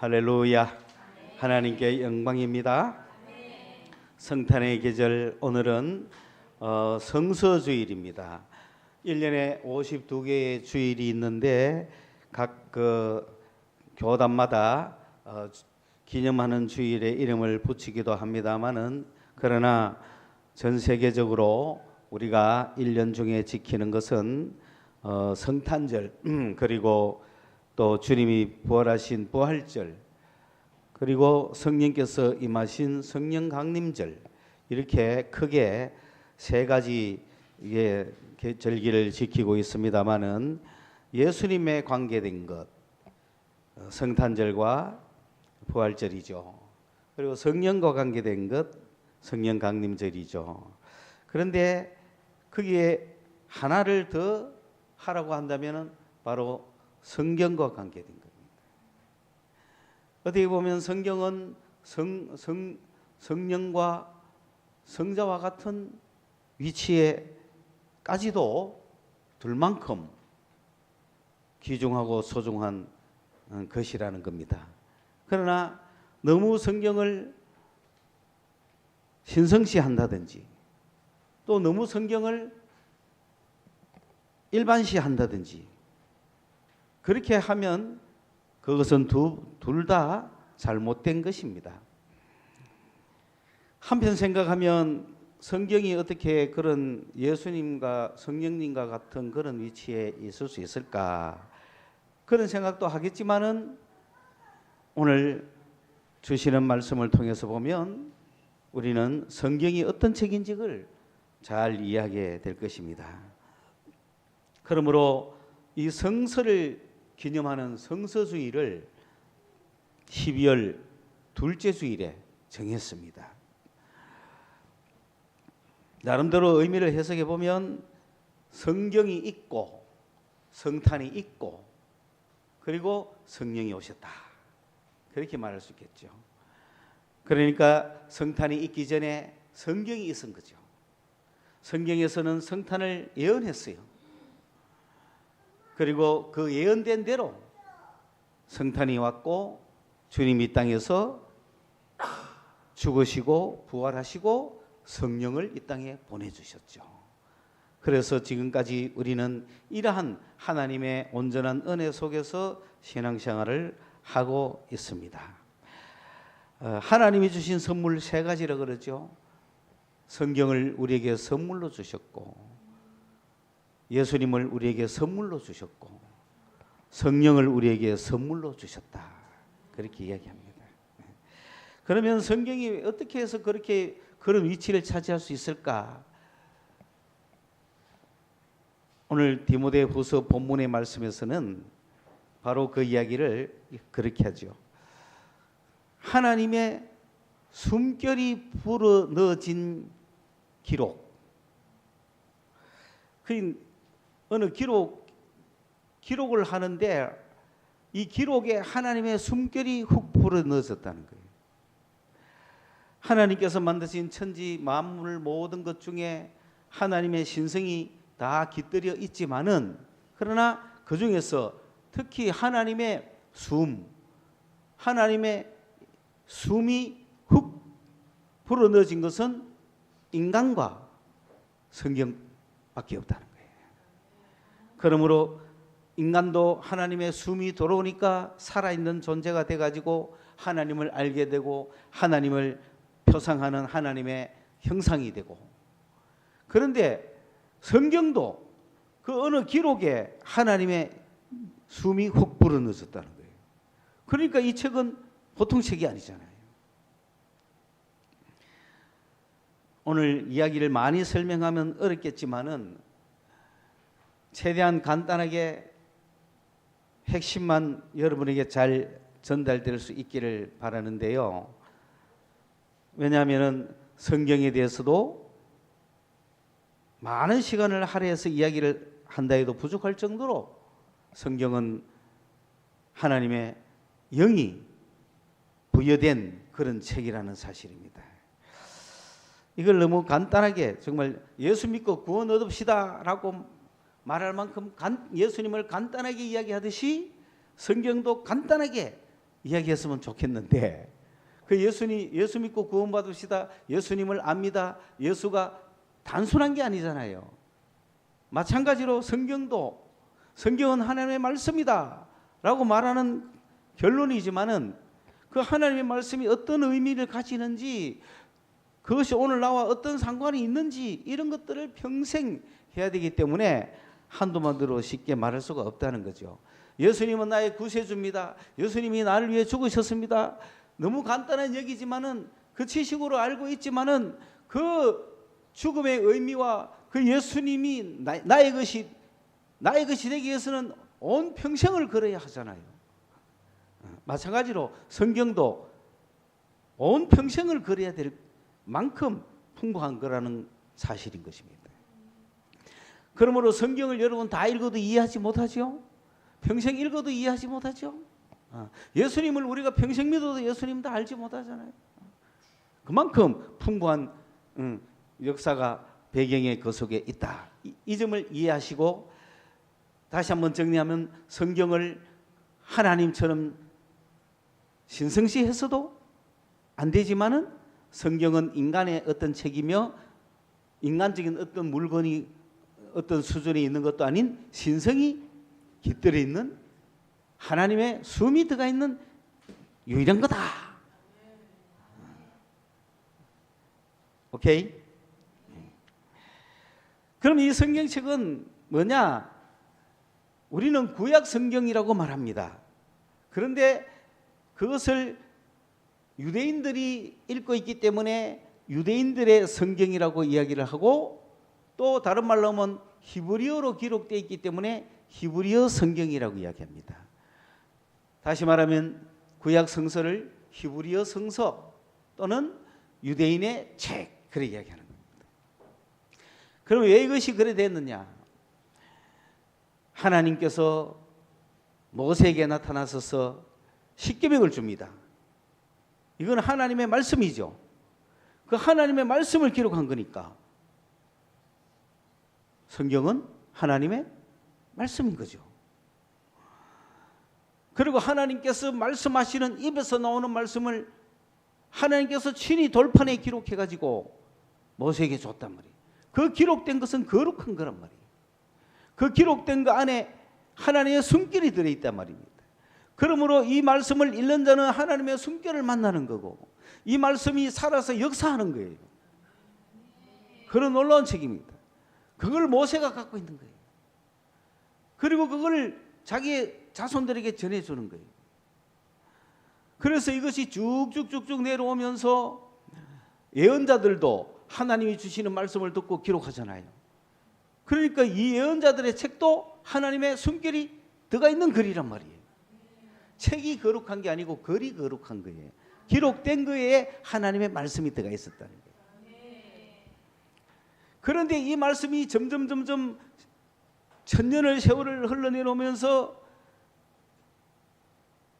할렐루야. 하나님께 영광입니다. 성탄의 계절, 오늘은 성서주일입니다. 1년에 52개의 주일이 있는데 각 교단마다 기념하는 주일에 이름을 붙이기도 합니다마는, 그러나 전 세계적으로 우리가 1년 중에 지키는 것은 성탄절, 그리고 또 주님이 부활하신 부활절, 그리고 성령께서 임하신 성령 강림절, 이렇게 크게 세 가지 절기를 지키고 있습니다마는, 예수님에 관계된 것, 성탄절과 부활절이죠. 그리고 성령과 관계된 것, 성령 강림절이죠. 그런데 거기에 하나를 더 하라고 한다면 바로 성경과 관계된 겁니다. 어떻게 보면 성경은 성령과 성자와 같은 위치에까지도 둘 만큼 귀중하고 소중한 것이라는 겁니다. 그러나 너무 성경을 신성시한다든지, 또 너무 성경을 일반시한다든지, 그렇게 하면 그것은 둘 다 잘못된 것입니다. 한편 생각하면 성경이 어떻게 그런 예수님과 성령님과 같은 그런 위치에 있을 수 있을까, 그런 생각도 하겠지만은, 오늘 주시는 말씀을 통해서 보면 우리는 성경이 어떤 책인지를 잘 이해하게 될 것입니다. 그러므로 이 성서를 기념하는 성서주일을 12월 둘째 주일에 정했습니다. 나름대로 의미를 해석해 보면 성경이 있고 성탄이 있고 그리고 성령이 오셨다, 그렇게 말할 수 있겠죠. 그러니까 성탄이 있기 전에 성경이 있은 거죠. 성경에서는 성탄을 예언했어요. 그리고 그 예언된 대로 성탄이 왔고 주님이 이 땅에서 죽으시고 부활하시고 성령을 이 땅에 보내주셨죠. 그래서 지금까지 우리는 이러한 하나님의 온전한 은혜 속에서 신앙생활을 하고 있습니다. 하나님이 주신 선물 세 가지라 그러죠. 성경을 우리에게 선물로 주셨고, 예수님을 우리에게 선물로 주셨고, 성령을 우리에게 선물로 주셨다, 그렇게 이야기합니다. 그러면 성경이 어떻게 해서 그렇게 그런 위치를 차지할 수 있을까? 오늘 디모데후서 본문의 말씀에서는 바로 그 이야기를 그렇게 하죠. 하나님의 숨결이 불어넣어진 기록, 어느 기록을 하는데 이 기록에 하나님의 숨결이 훅 불어넣어졌다는 거예요. 하나님께서 만드신 천지 만물 모든 것 중에 하나님의 신성이 다 깃들여 있지만은, 그러나 그 중에서 특히 하나님의 숨이 훅 불어넣어진 것은 인간과 성경밖에 없다는 거예요. 그러므로 인간도 하나님의 숨이 들어오니까 살아있는 존재가 돼가지고 하나님을 알게 되고 하나님을 표상하는 하나님의 형상이 되고, 그런데 성경도 그 어느 기록에 하나님의 숨이 훅 불어넣어졌다는 거예요. 그러니까 이 책은 보통 책이 아니잖아요. 오늘 이야기를 많이 설명하면 어렵겠지만은 최대한 간단하게 핵심만 여러분에게 잘 전달될 수 있기를 바라는데요. 왜냐하면 성경에 대해서도 많은 시간을 할애해서 이야기를 한다 해도 부족할 정도로 성경은 하나님의 영이 부여된 그런 책이라는 사실입니다. 이걸 너무 간단하게 정말 예수 믿고 구원 얻읍시다 라고 말할 만큼 예수님을 간단하게 이야기하듯이 성경도 간단하게 이야기했으면 좋겠는데 그 예수 믿고 구원받으시다 예수님을 압니다. 예수가 단순한 게 아니잖아요. 마찬가지로 성경은 하나님의 말씀이다 라고 말하는 결론이지만은 그 하나님의 말씀이 어떤 의미를 가지는지 그것이 오늘 나와 어떤 상관이 있는지 이런 것들을 평생 해야 되기 때문에 한두마디로 쉽게 말할 수가 없다는 거죠. 예수님은 나의 구세주입니다. 예수님이 나를 위해 죽으셨습니다. 너무 간단한 얘기지만은 그 지식으로 알고 있지만은 그 죽음의 의미와 그 예수님이 나의 것이 되기 위해서는 온 평생을 걸어야 하잖아요. 마찬가지로 성경도 온 평생을 걸어야 될 만큼 풍부한 거라는 사실인 것입니다. 그러므로 성경을 여러분 다 읽어도 이해하지 못하죠? 평생 읽어도 이해하지 못하죠? 예수님을 우리가 평생 믿어도 예수님 다 알지 못하잖아요. 그만큼 풍부한 역사가 배경의 그 속에 있다. 이 점을 이해하시고 다시 한번 정리하면 성경을 하나님처럼 신성시해서도 안 되지만은 성경은 인간의 어떤 책이며 인간적인 어떤 물건이 어떤 수준에 있는 것도 아닌 신성이 깃들어 있는 하나님의 숨이 들어가 있는 유일한 거다. 오케이? 그럼 이 성경책은 뭐냐? 우리는 구약 성경이라고 말합니다. 그런데 그것을 유대인들이 읽고 있기 때문에 유대인들의 성경이라고 이야기를 하고 또 다른 말로 하면 히브리어로 기록되어 있기 때문에 히브리어 성경이라고 이야기합니다. 다시 말하면 구약 성서를 히브리어 성서 또는 유대인의 책 그렇게 이야기하는 겁니다. 그럼 왜 이것이 그래 됐느냐? 하나님께서 모세에게 나타나셔서 십계명을 줍니다. 이건 하나님의 말씀이죠. 그 하나님의 말씀을 기록한 거니까 성경은 하나님의 말씀인 거죠. 그리고 하나님께서 말씀하시는 입에서 나오는 말씀을 하나님께서 친히 돌판에 기록해 가지고 모세에게 줬단 말이에요. 그 기록된 것은 거룩한 거란 말이에요. 그 기록된 거 안에 하나님의 숨결이 들어있단 말입니다. 그러므로 이 말씀을 읽는 자는 하나님의 숨결을 만나는 거고 이 말씀이 살아서 역사하는 거예요. 그런 놀라운 책입니다. 그걸 모세가 갖고 있는 거예요. 그리고 그걸 자기의 자손들에게 전해주는 거예요. 그래서 이것이 쭉쭉쭉쭉 내려오면서 예언자들도 하나님이 주시는 말씀을 듣고 기록하잖아요. 그러니까 이 예언자들의 책도 하나님의 숨결이 들어가 있는 글이란 말이에요. 책이 거룩한 게 아니고 글이 거룩한 거예요. 기록된 거에 하나님의 말씀이 들어가 있었다는 거예요. 그런데 이 말씀이 점점 천년의 세월을 흘러내려오면서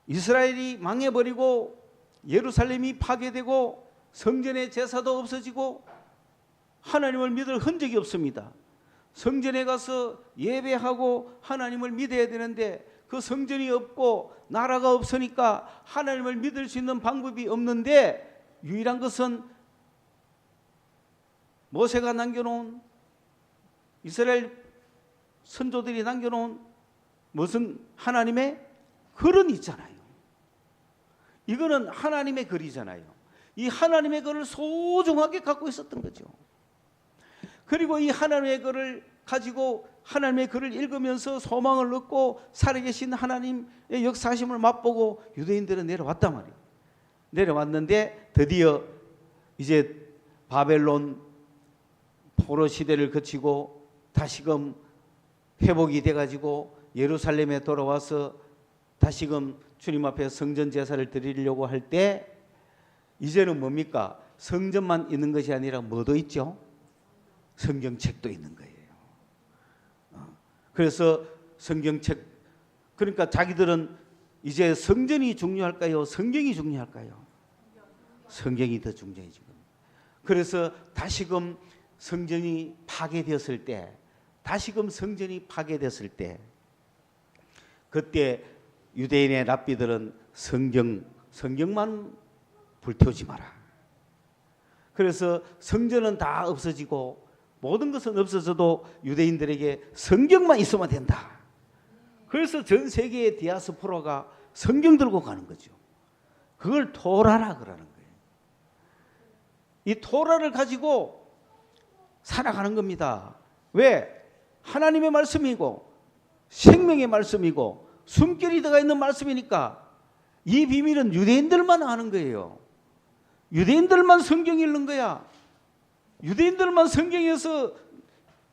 이스라엘이 망해버리고 예루살렘이 파괴되고 성전의 제사도 없어지고 하나님을 믿을 흔적이 없습니다. 성전에 가서 예배하고 하나님을 믿어야 되는데 그 성전이 없고 나라가 없으니까 하나님을 믿을 수 있는 방법이 없는데 유일한 것은 모세가 남겨놓은 이스라엘 선조들이 남겨놓은 무슨 하나님의 글은 있잖아요. 이거는 하나님의 글이잖아요. 이 하나님의 글을 소중하게 갖고 있었던 거죠. 그리고 이 하나님의 글을 가지고 하나님의 글을 읽으면서 소망을 얻고 살아계신 하나님의 역사하심을 맛보고 유대인들은 내려왔단 말이에요. 내려왔는데 드디어 이제 바벨론 포로 시대를 거치고 다시금 회복이 돼가지고 예루살렘에 돌아와서 다시금 주님 앞에 성전 제사를 드리려고 할 때 이제는 뭡니까? 성전만 있는 것이 아니라 뭐도 있죠? 성경책도 있는 거예요. 그래서 성경책, 그러니까 자기들은 이제 성전이 중요할까요? 성경이 중요할까요? 성경이 더 중요해진 겁니다. 그래서 다시금 성전이 파괴되었을 때, 다시금 성전이 파괴됐을 때, 그때 유대인의 랍비들은 성경만 불태우지 마라. 그래서 성전은 다 없어지고 모든 것은 없어져도 유대인들에게 성경만 있으면 된다. 그래서 전 세계의 디아스포라가 성경 들고 가는 거죠. 그걸 토라라 그러는 거예요. 이 토라를 가지고 살아가는 겁니다. 왜? 하나님의 말씀이고 생명의 말씀이고 숨결이 들어가 있는 말씀이니까 이 비밀은 유대인들만 아는 거예요. 유대인들만 성경 읽는 거야. 유대인들만 성경에서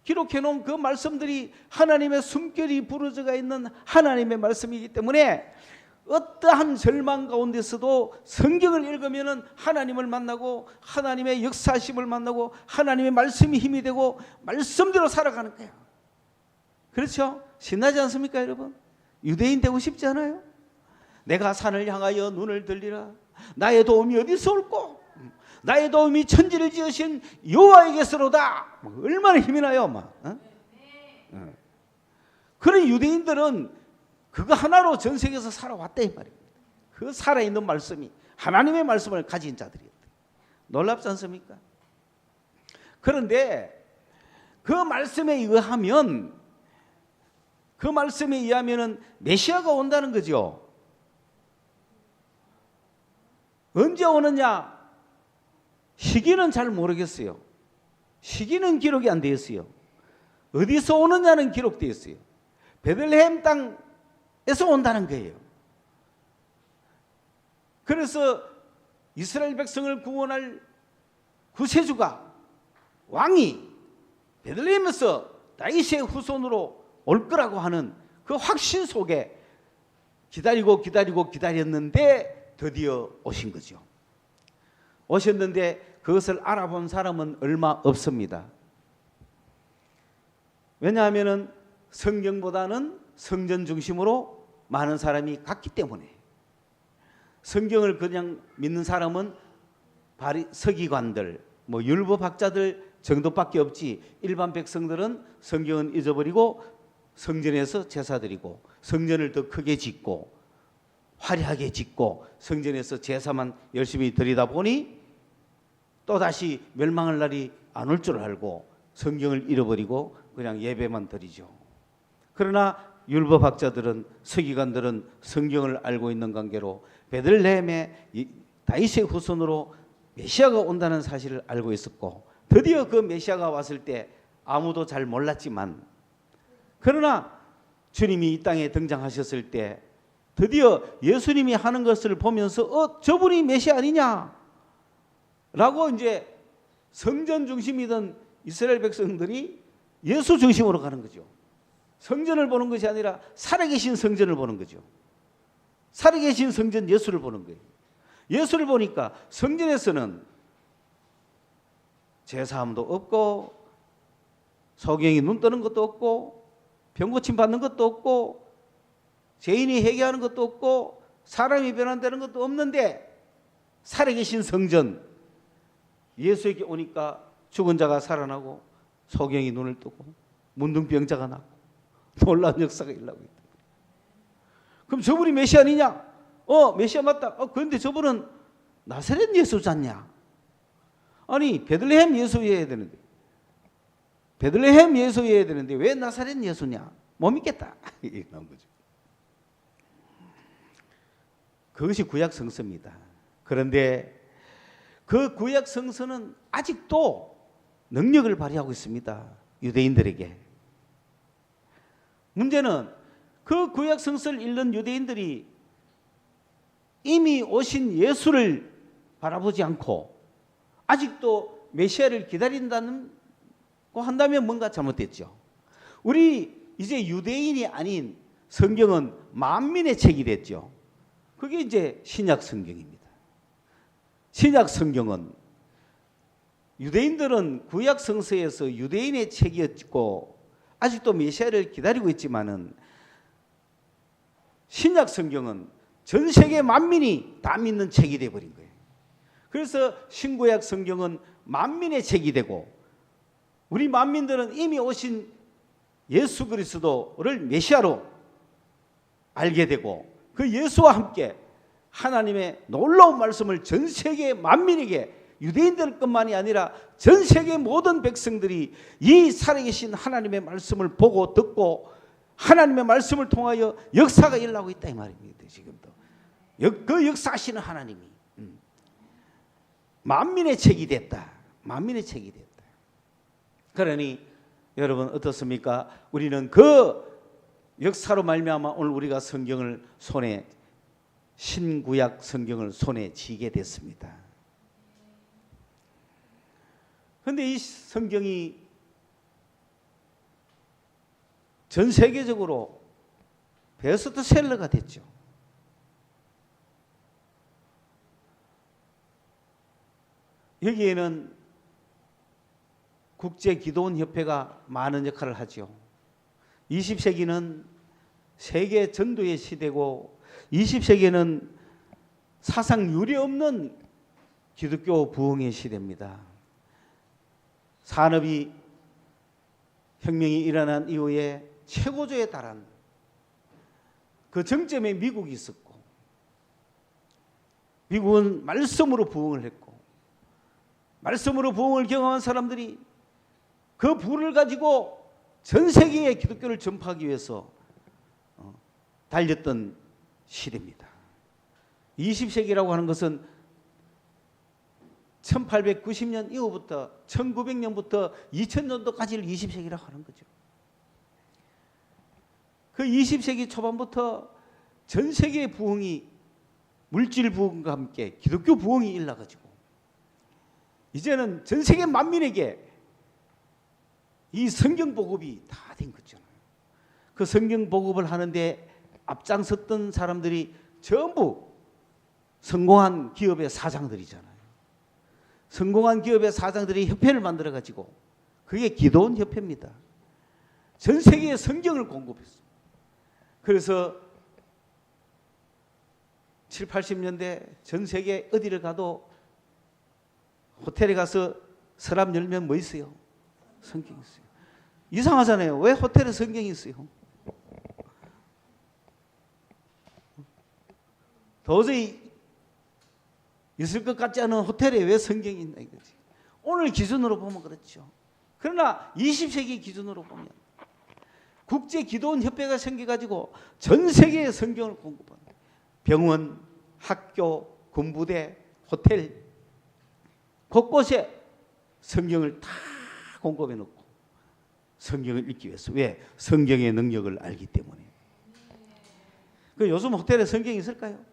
기록해 놓은 그 말씀들이 하나님의 숨결이 부러져가 있는 하나님의 말씀이기 때문에 어떠한 절망 가운데서도 성경을 읽으면 하나님을 만나고 하나님의 역사심을 만나고 하나님의 말씀이 힘이 되고 말씀대로 살아가는 거야. 그렇죠? 신나지 않습니까 여러분? 유대인 되고 싶지 않아요? 내가 산을 향하여 눈을 들리라. 나의 도움이 어디서 올꼬? 나의 도움이 천지를 지으신 여호와에게서로다. 얼마나 힘이 나요, 막. 그런 유대인들은 그거 하나로 전 세계에서 살아왔다 이 말입니다. 그 살아있는 말씀이 하나님의 말씀을 가진 자들이었다. 놀랍지 않습니까? 그런데 그 말씀에 의하면 메시아가 온다는 거죠. 언제 오느냐? 시기는 잘 모르겠어요. 시기는 기록이 안 되어 있어요. 어디서 오느냐는 기록되어 있어요. 베들레헴 땅에서 온다는 거예요. 그래서 이스라엘 백성을 구원할 구세주가 왕이 베들레헴에서 다윗의 후손으로 올 거라고 하는 그 확신 속에 기다렸는데 드디어 오신 거죠. 오셨는데 그것을 알아본 사람은 얼마 없습니다. 왜냐하면 성경보다는 성전 중심으로 많은 사람이 갔기 때문에. 성경을 그냥 믿는 사람은 서기관들, 율법학자들 정도밖에 없지, 일반 백성들은 성경은 잊어버리고 성전에서 제사 드리고 성전을 더 크게 짓고 화려하게 짓고 성전에서 제사만 열심히 드리다 보니 또다시 멸망할 날이 안 올 줄 알고 성경을 잃어버리고 그냥 예배만 드리죠. 그러나 율법학자들은, 서기관들은 성경을 알고 있는 관계로 베들레헴에 다윗의 후손으로 메시아가 온다는 사실을 알고 있었고, 드디어 그 메시아가 왔을 때 아무도 잘 몰랐지만, 그러나 주님이 이 땅에 등장하셨을 때 드디어 예수님이 하는 것을 보면서 저분이 메시아 아니냐 라고 이제 성전 중심이던 이스라엘 백성들이 예수 중심으로 가는 거죠. 성전을 보는 것이 아니라 살아계신 성전을 보는 거죠. 살아계신 성전 예수를 보는 거예요. 예수를 보니까 성전에서는 제사함도 없고 소경이 눈 뜨는 것도 없고 병고침 받는 것도 없고 죄인이 회개하는 것도 없고 사람이 변환되는 것도 없는데, 살아계신 성전 예수에게 오니까 죽은 자가 살아나고 소경이 눈을 뜨고 문둥병자가 나고 놀라운 역사가 일어나고 있다. 그럼 저분이 메시아 아니냐? 메시아 맞다. 그런데 저분은 나사렛 예수잖냐? 아니 베들레헴 예수여야 되는데, 베들레헴 예수여야 되는데 왜 나사렛 예수냐? 못 믿겠다. 이게 나온 거죠. 그것이 구약 성서입니다. 그런데 그 구약 성서는 아직도 능력을 발휘하고 있습니다. 유대인들에게. 문제는 그 구약 성서를 읽는 유대인들이 이미 오신 예수를 바라보지 않고 아직도 메시아를 기다린다고 한다면 뭔가 잘못됐죠. 우리 이제 유대인이 아닌 성경은 만민의 책이 됐죠. 그게 이제 신약 성경입니다. 신약 성경은 유대인들은 구약 성서에서 유대인의 책이었고 아직도 메시아를 기다리고 있지만은 신약 성경은 전 세계 만민이 다 믿는 책이 되어버린 거예요. 그래서 신구약 성경은 만민의 책이 되고 우리 만민들은 이미 오신 예수 그리스도를 메시아로 알게 되고 그 예수와 함께 하나님의 놀라운 말씀을 전 세계 만민에게, 유대인들뿐만이 아니라 전 세계 모든 백성들이 이 살아계신 하나님의 말씀을 보고 듣고 하나님의 말씀을 통하여 역사가 일어나고 있다 이 말입니다. 지금도 그 역사하시는 하나님이 만민의 책이 됐다. 만민의 책이 됐다. 그러니 여러분 어떻습니까? 우리는 그 역사로 말미암아 오늘 우리가 성경을 손에, 신구약 성경을 손에 쥐게 됐습니다. 그런데 이 성경이 전 세계적으로 베스트셀러가 됐죠. 여기에는 국제기도원협회가 많은 역할을 하죠. 20세기는 세계 전도의 시대고 20세기는 사상 유례 없는 기독교 부흥의 시대입니다. 산업이 혁명이 일어난 이후에 최고조에 달한 그 정점에 미국이 있었고, 미국은 말씀으로 부흥을 했고, 말씀으로 부흥을 경험한 사람들이 그 부를 가지고 전 세계에 기독교를 전파하기 위해서 달렸던 시대입니다. 20세기라고 하는 것은 1890년 이후부터 1900년부터 2000년도까지를 20세기라고 하는 거죠. 그 20세기 초반부터 전 세계의 부흥이 물질 부흥과 함께 기독교 부흥이 일어나가지고 이제는 전 세계 만민에게 이 성경 보급이 다 된 거잖아요. 그 성경 보급을 하는데 앞장섰던 사람들이 전부 성공한 기업의 사장들이잖아요. 성공한 기업의 사장들이 협회를 만들어가지고 그게 기도원 협회입니다. 전 세계에 성경을 공급했어요. 그래서 7, 80년대 전 세계 어디를 가도 호텔에 가서 서랍 열면 뭐 있어요? 성경이 있어요. 이상하잖아요. 왜 호텔에 성경이 있어요? 도저히 있을 것 같지 않은 호텔에 왜 성경이 있나 이거지. 오늘 기준으로 보면 그렇죠. 그러나 20세기 기준으로 보면 국제기도원 협회가 생겨가지고 전 세계에 성경을 공급하는 병원, 학교, 군부대, 호텔 곳곳에 성경을 다 공급해 놓고 성경을 읽기 위해서. 왜? 성경의 능력을 알기 때문에. 그 요즘 호텔에 성경이 있을까요?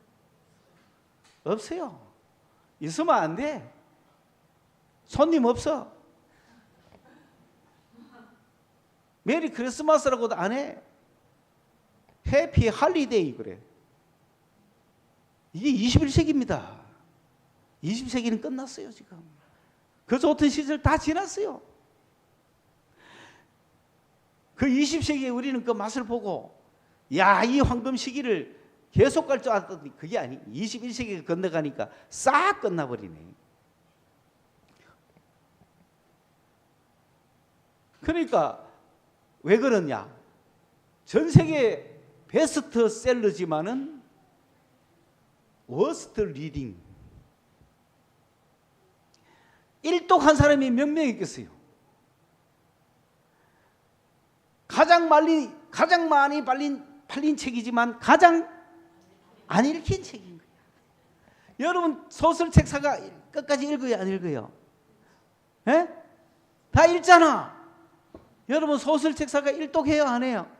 없어요. 있으면 안 돼. 손님 없어. 메리 크리스마스라고도 안 해. 해피 할리데이 그래. 이게 21세기입니다. 20세기는 끝났어요 지금. 그 좋던 시절 다 지났어요. 그 20세기에 우리는 그 맛을 보고 야, 이 황금 시기를 계속 갈 줄 알았더니 그게 아니. 21세기가 건너가니까 싹 끝나버리네. 그러니까 왜 그러냐? 전 세계 베스트셀러지만은 워스트 리딩. 일독한 사람이 몇 명 있겠어요? 가장 많이 팔린 책이지만 가장 안 읽힌 책인 거예요. 여러분 소설책 사가 끝까지 읽어요, 안 읽어요? 예? 다 읽잖아. 여러분 소설책 사가 일독해요, 안 해요?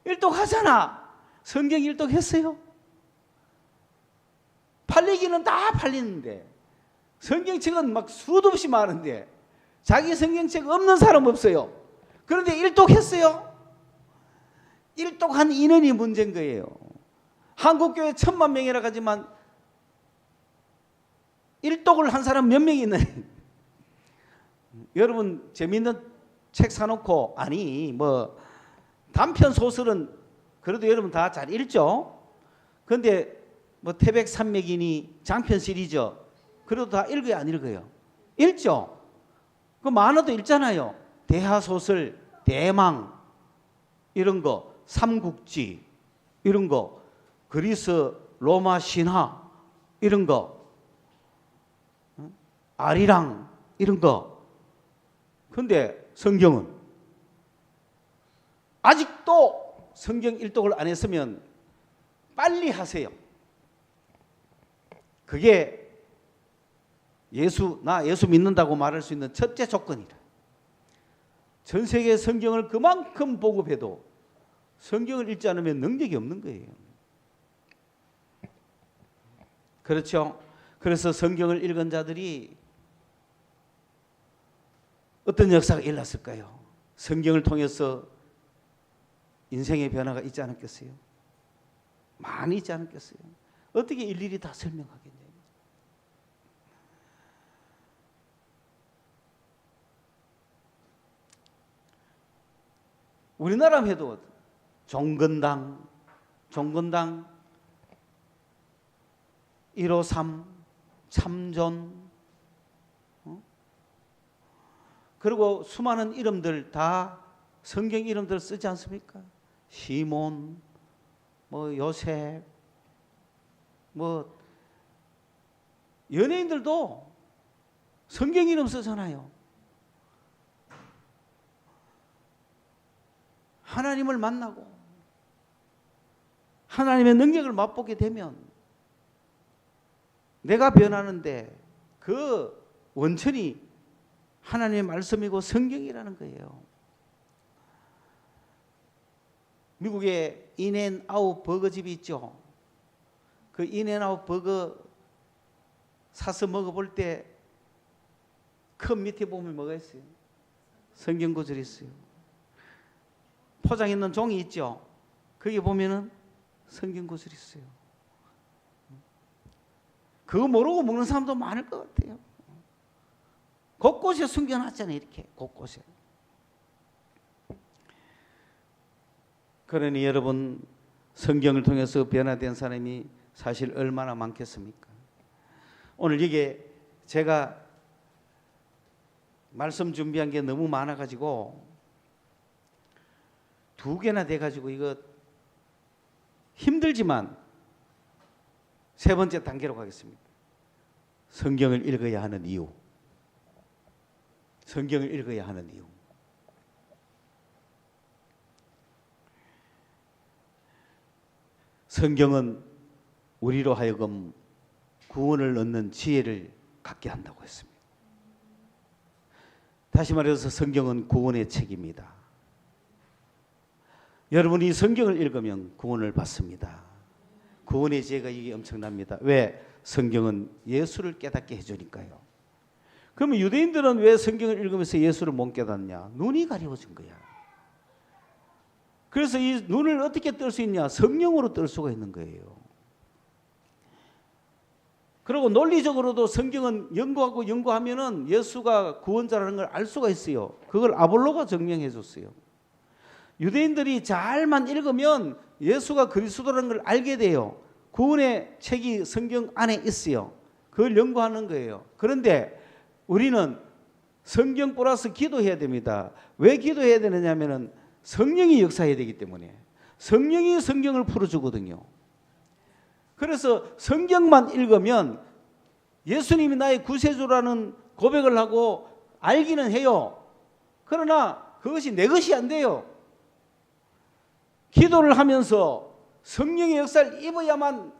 일독하잖아. 성경 일독했어요? 팔리기는 다 팔리는데 성경책은 막 수도 없이 많은데 자기 성경책 없는 사람 없어요. 그런데 일독했어요? 일독한 인원이 문제인 거예요. 한국교회 1000만 명이라 하지만 일독을 한 사람 몇 명 있나요? 여러분 재미있는 책 사놓고 아니 뭐 단편 소설은 그래도 여러분 다 잘 읽죠? 그런데 뭐 태백산맥이니 장편 시리즈 그래도 다 읽어요, 안 읽어요? 읽죠? 그 만화도 읽잖아요. 대하소설, 대망 이런 거, 삼국지 이런 거, 그리스 로마 신화 이런 거, 아리랑 이런 거. 근데 성경은 아직도 성경 일독을 안 했으면 빨리 하세요. 그게 나 예수 믿는다고 말할 수 있는 첫째 조건이라. 전 세계 성경을 그만큼 보급해도 성경을 읽지 않으면 능력이 없는 거예요. 그렇죠? 그래서 성경을 읽은 자들이 어떤 역사가 일어났을까요? 성경을 통해서 인생의 변화가 있지 않았겠어요? 많이 있지 않았겠어요? 어떻게 일일이 다 설명하겠냐고. 우리나라 해도 종건당 153 참존, 그리고 수많은 이름들 다 성경 이름들 쓰지 않습니까? 시몬, 요셉, 연예인들도 성경 이름 쓰잖아요. 하나님을 만나고 하나님의 능력을 맛보게 되면 내가 변하는데 그 원천이 하나님의 말씀이고 성경이라는 거예요. 미국에 인앤아웃 버거집이 있죠. 그 인앤아웃 버거 사서 먹어볼 때 컵 밑에 보면 뭐가 있어요? 성경 구절이 있어요. 포장 있는 종이 있죠. 거기 보면은 성경 구절이 있어요. 그거 모르고 먹는 사람도 많을 것 같아요. 곳곳에 숨겨놨잖아요. 이렇게 곳곳에. 그러니 여러분, 성경을 통해서 변화된 사람이 사실 얼마나 많겠습니까? 오늘 이게 제가 말씀 준비한 게 너무 많아가지고 2개나 돼가지고 이거 힘들지만 3번째 단계로 가겠습니다. 성경을 읽어야 하는 이유. 성경을 읽어야 하는 이유. 성경은 우리로 하여금 구원을 얻는 지혜를 갖게 한다고 했습니다. 다시 말해서 성경은 구원의 책입니다. 여러분이 성경을 읽으면 구원을 받습니다. 구원의 지혜가 이게 엄청납니다. 왜? 성경은 예수를 깨닫게 해주니까요. 그러면 유대인들은 왜 성경을 읽으면서 예수를 못 깨닫냐? 눈이 가려워진 거야. 그래서 이 눈을 어떻게 뜰 수 있냐? 성령으로 뜰 수가 있는 거예요. 그리고 논리적으로도 성경은 연구하면은 예수가 구원자라는 걸 알 수가 있어요. 그걸 아볼로가 증명해 줬어요. 유대인들이 잘만 읽으면 예수가 그리스도라는 걸 알게 돼요. 구원의 책이 성경 안에 있어요. 그걸 연구하는 거예요. 그런데 우리는 성경 플러스 기도해야 됩니다. 왜 기도해야 되느냐면은 성령이 역사해야 되기 때문에. 성령이 성경을 풀어주거든요. 그래서 성경만 읽으면 예수님이 나의 구세주라는 고백을 하고 알기는 해요. 그러나 그것이 내 것이 안 돼요. 기도를 하면서 성령의 역사를 입어야만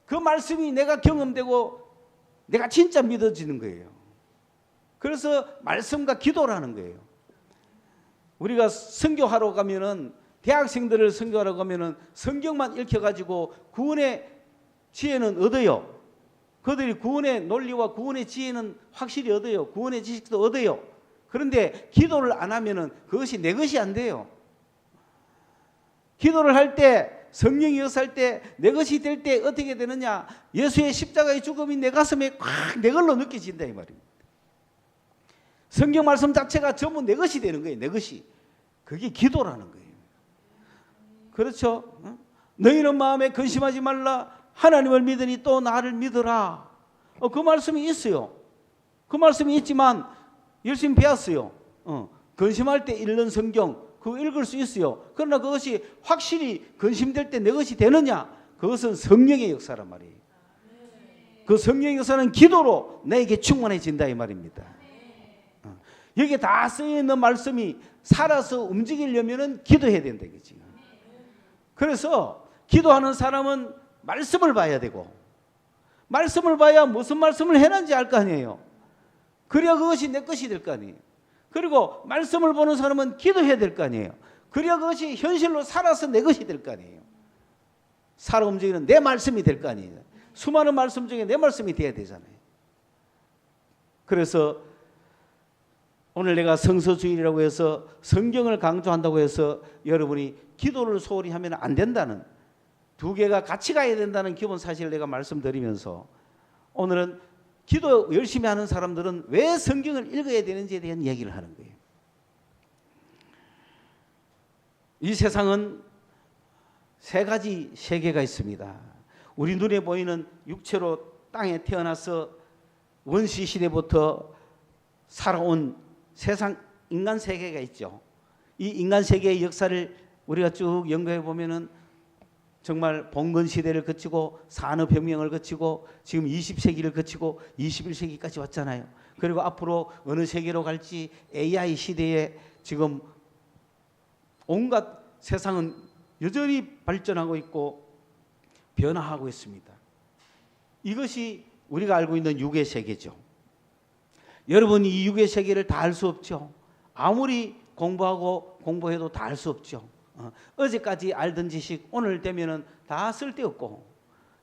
그 말씀이 내가 경험되고 내가 진짜 믿어지는 거예요. 그래서 말씀과 기도라는 거예요. 우리가 선교하러 가면은 대학생들을 선교하러 가면은 성경만 읽혀가지고 구원의 지혜는 얻어요. 그들이 구원의 논리와 구원의 지혜는 확실히 얻어요. 구원의 지식도 얻어요. 그런데 기도를 안 하면은 그것이 내 것이 안 돼요. 기도를 할 때, 성령이 역사할 때, 내 것이 될 때 어떻게 되느냐? 예수의 십자가의 죽음이 내 가슴에 꽉 내 걸로 느껴진다 이 말입니다. 성경 말씀 자체가 전부 내 것이 되는 거예요. 내 것이. 그게 기도라는 거예요. 그렇죠? 너희는 마음에 근심하지 말라. 하나님을 믿으니 또 나를 믿으라. 그 말씀이 있어요. 그 말씀이 있지만 열심히 배웠어요. 근심할 때 읽는 성경 그거 읽을 수 있어요. 그러나 그것이 확실히 근심될 때 내 것이 되느냐? 그것은 성령의 역사란 말이에요. 그 성령의 역사는 기도로 내게 충만해진다 이 말입니다. 여기 다 쓰여있는 말씀이 살아서 움직이려면 기도해야 된다 이거지. 그래서 기도하는 사람은 말씀을 봐야 되고, 말씀을 봐야 무슨 말씀을 해놨는지 알 거 아니에요. 그래야 그것이 내 것이 될 거 아니에요. 그리고 말씀을 보는 사람은 기도해야 될 거 아니에요. 그래야 그것이 현실로 살아서 내 것이 될 거 아니에요. 살아 움직이는 내 말씀이 될 거 아니에요. 수많은 말씀 중에 내 말씀이 돼야 되잖아요. 그래서 오늘 내가 성서주일이라고 해서 성경을 강조한다고 해서 여러분이 기도를 소홀히 하면 안 된다는, 두 개가 같이 가야 된다는 기본 사실을 내가 말씀드리면서, 오늘은 기도 열심히 하는 사람들은 왜 성경을 읽어야 되는지에 대한 얘기를 하는 거예요. 이 세상은 세 가지 세계가 있습니다. 우리 눈에 보이는 육체로 땅에 태어나서 원시 시대부터 살아온 세상 인간 세계가 있죠. 이 인간 세계의 역사를 우리가 쭉 연구해 보면은 정말 봉건 시대를 거치고 산업혁명을 거치고 지금 20세기를 거치고 21세기까지 왔잖아요. 그리고 앞으로 어느 세계로 갈지 AI 시대에 지금 온갖 세상은 여전히 발전하고 있고 변화하고 있습니다. 이것이 우리가 알고 있는 육의 세계죠. 여러분, 이 육의 세계를 다 알 수 없죠. 아무리 공부해도 다 알 수 없죠. 어제까지 알던 지식 오늘 되면은 다 쓸데없고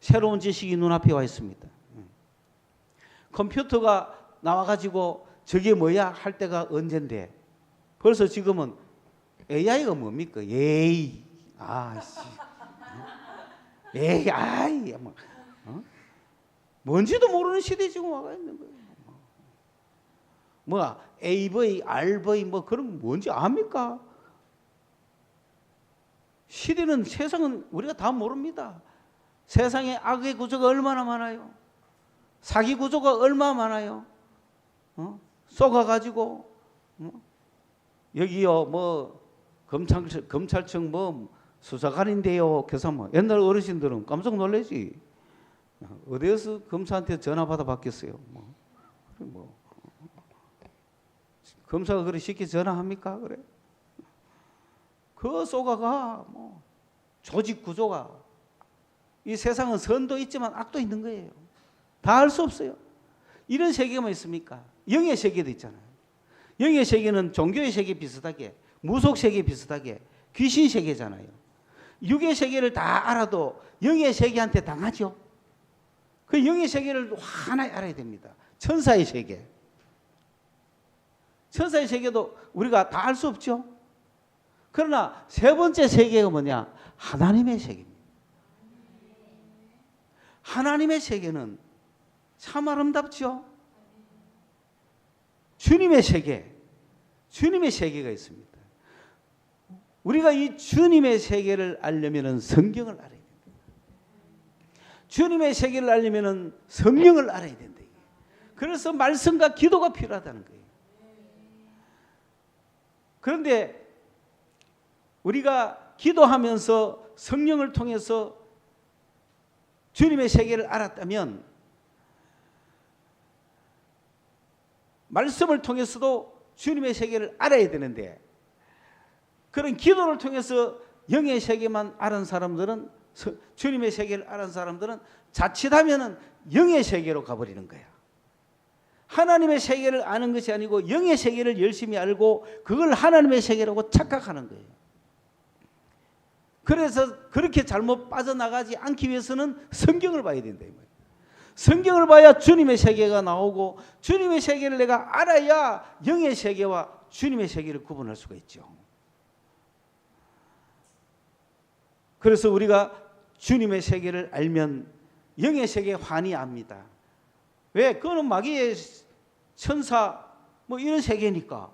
새로운 지식이 눈앞에 와 있습니다. 컴퓨터가 나와가지고 저게 뭐야 할 때가 언젠데 벌써 지금은 AI가 뭡니까? AI, AI, 뭔지도 모르는 시대에 지금 와가 있는 거예요. 뭐야 AV, RV 뭐 그런 거 뭔지 압니까? 시대는 세상은 우리가 다 모릅니다. 세상에 악의 구조가 얼마나 많아요. 사기 구조가 얼마나 많아요. 쏘가가지고 여기요 뭐 검찰청 뭐 수사관인데요. 그래서 뭐 옛날 어르신들은 깜짝 놀라지. 어디에서 검사한테 전화 받아 받겠어요. 뭐 검사가 그래 쉽게 전화합니까? 그래. 그 쏘가가 뭐 조직 구조가, 이 세상은 선도 있지만 악도 있는 거예요. 다 알 수 없어요. 이런 세계만 있습니까? 영의 세계도 있잖아요. 영의 세계는 종교의 세계 비슷하게, 무속 세계 비슷하게 귀신 세계잖아요. 육의 세계를 다 알아도 영의 세계한테 당하죠. 그 영의 세계를 하나 알아야 됩니다. 천사의 세계. 천사의 세계도 우리가 다 알 수 없죠. 그러나 세 번째 세계가 뭐냐? 하나님의 세계입니다. 하나님의 세계는 참 아름답죠. 주님의 세계, 주님의 세계가 있습니다. 우리가 이 주님의 세계를 알려면 성경을 알아야 됩니다. 주님의 세계를 알려면 성령을 알아야 된다. 그래서 말씀과 기도가 필요하다는 거예요. 그런데 우리가 기도하면서 성령을 통해서 주님의 세계를 알았다면 말씀을 통해서도 주님의 세계를 알아야 되는데, 그런 기도를 통해서 영의 세계만 아는 사람들은, 주님의 세계를 아는 사람들은 자칫하면 영의 세계로 가버리는 거야. 하나님의 세계를 아는 것이 아니고 영의 세계를 열심히 알고 그걸 하나님의 세계라고 착각하는 거예요. 그래서 그렇게 잘못 빠져나가지 않기 위해서는 성경을 봐야 된다 이 말이에요. 성경을 봐야 주님의 세계가 나오고, 주님의 세계를 내가 알아야 영의 세계와 주님의 세계를 구분할 수가 있죠. 그래서 우리가 주님의 세계를 알면 영의 세계 환히 압니다. 왜? 그거는 마귀의 천사 뭐 이런 세계니까.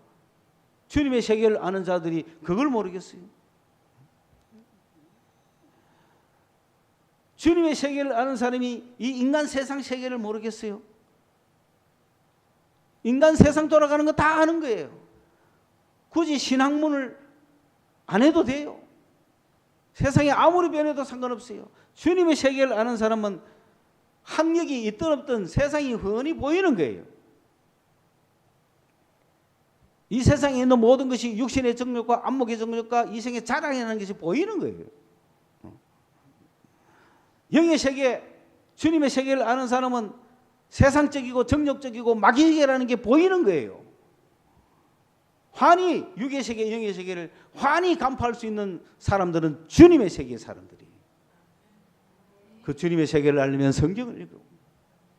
주님의 세계를 아는 자들이 그걸 모르겠어요. 주님의 세계를 아는 사람이 이 인간 세상 세계를 모르겠어요. 인간 세상 돌아가는 거 다 아는 거예요. 굳이 신학문을 안 해도 돼요. 세상에 아무리 변해도 상관없어요. 주님의 세계를 아는 사람은 학력이 있든 없든 세상이 훤히 보이는 거예요. 이 세상에 있는 모든 것이 육신의 정욕과 안목의 정욕과 이생의 자랑이라는 것이 보이는 거예요. 영의 세계, 주님의 세계를 아는 사람은 세상적이고 정욕적이고 마귀세계라는 게 보이는 거예요. 환히 육의 세계, 영의 세계를 환히 간파할 수 있는 사람들은 주님의 세계의 사람들이에요. 그 주님의 세계를 알려면 성경을 읽고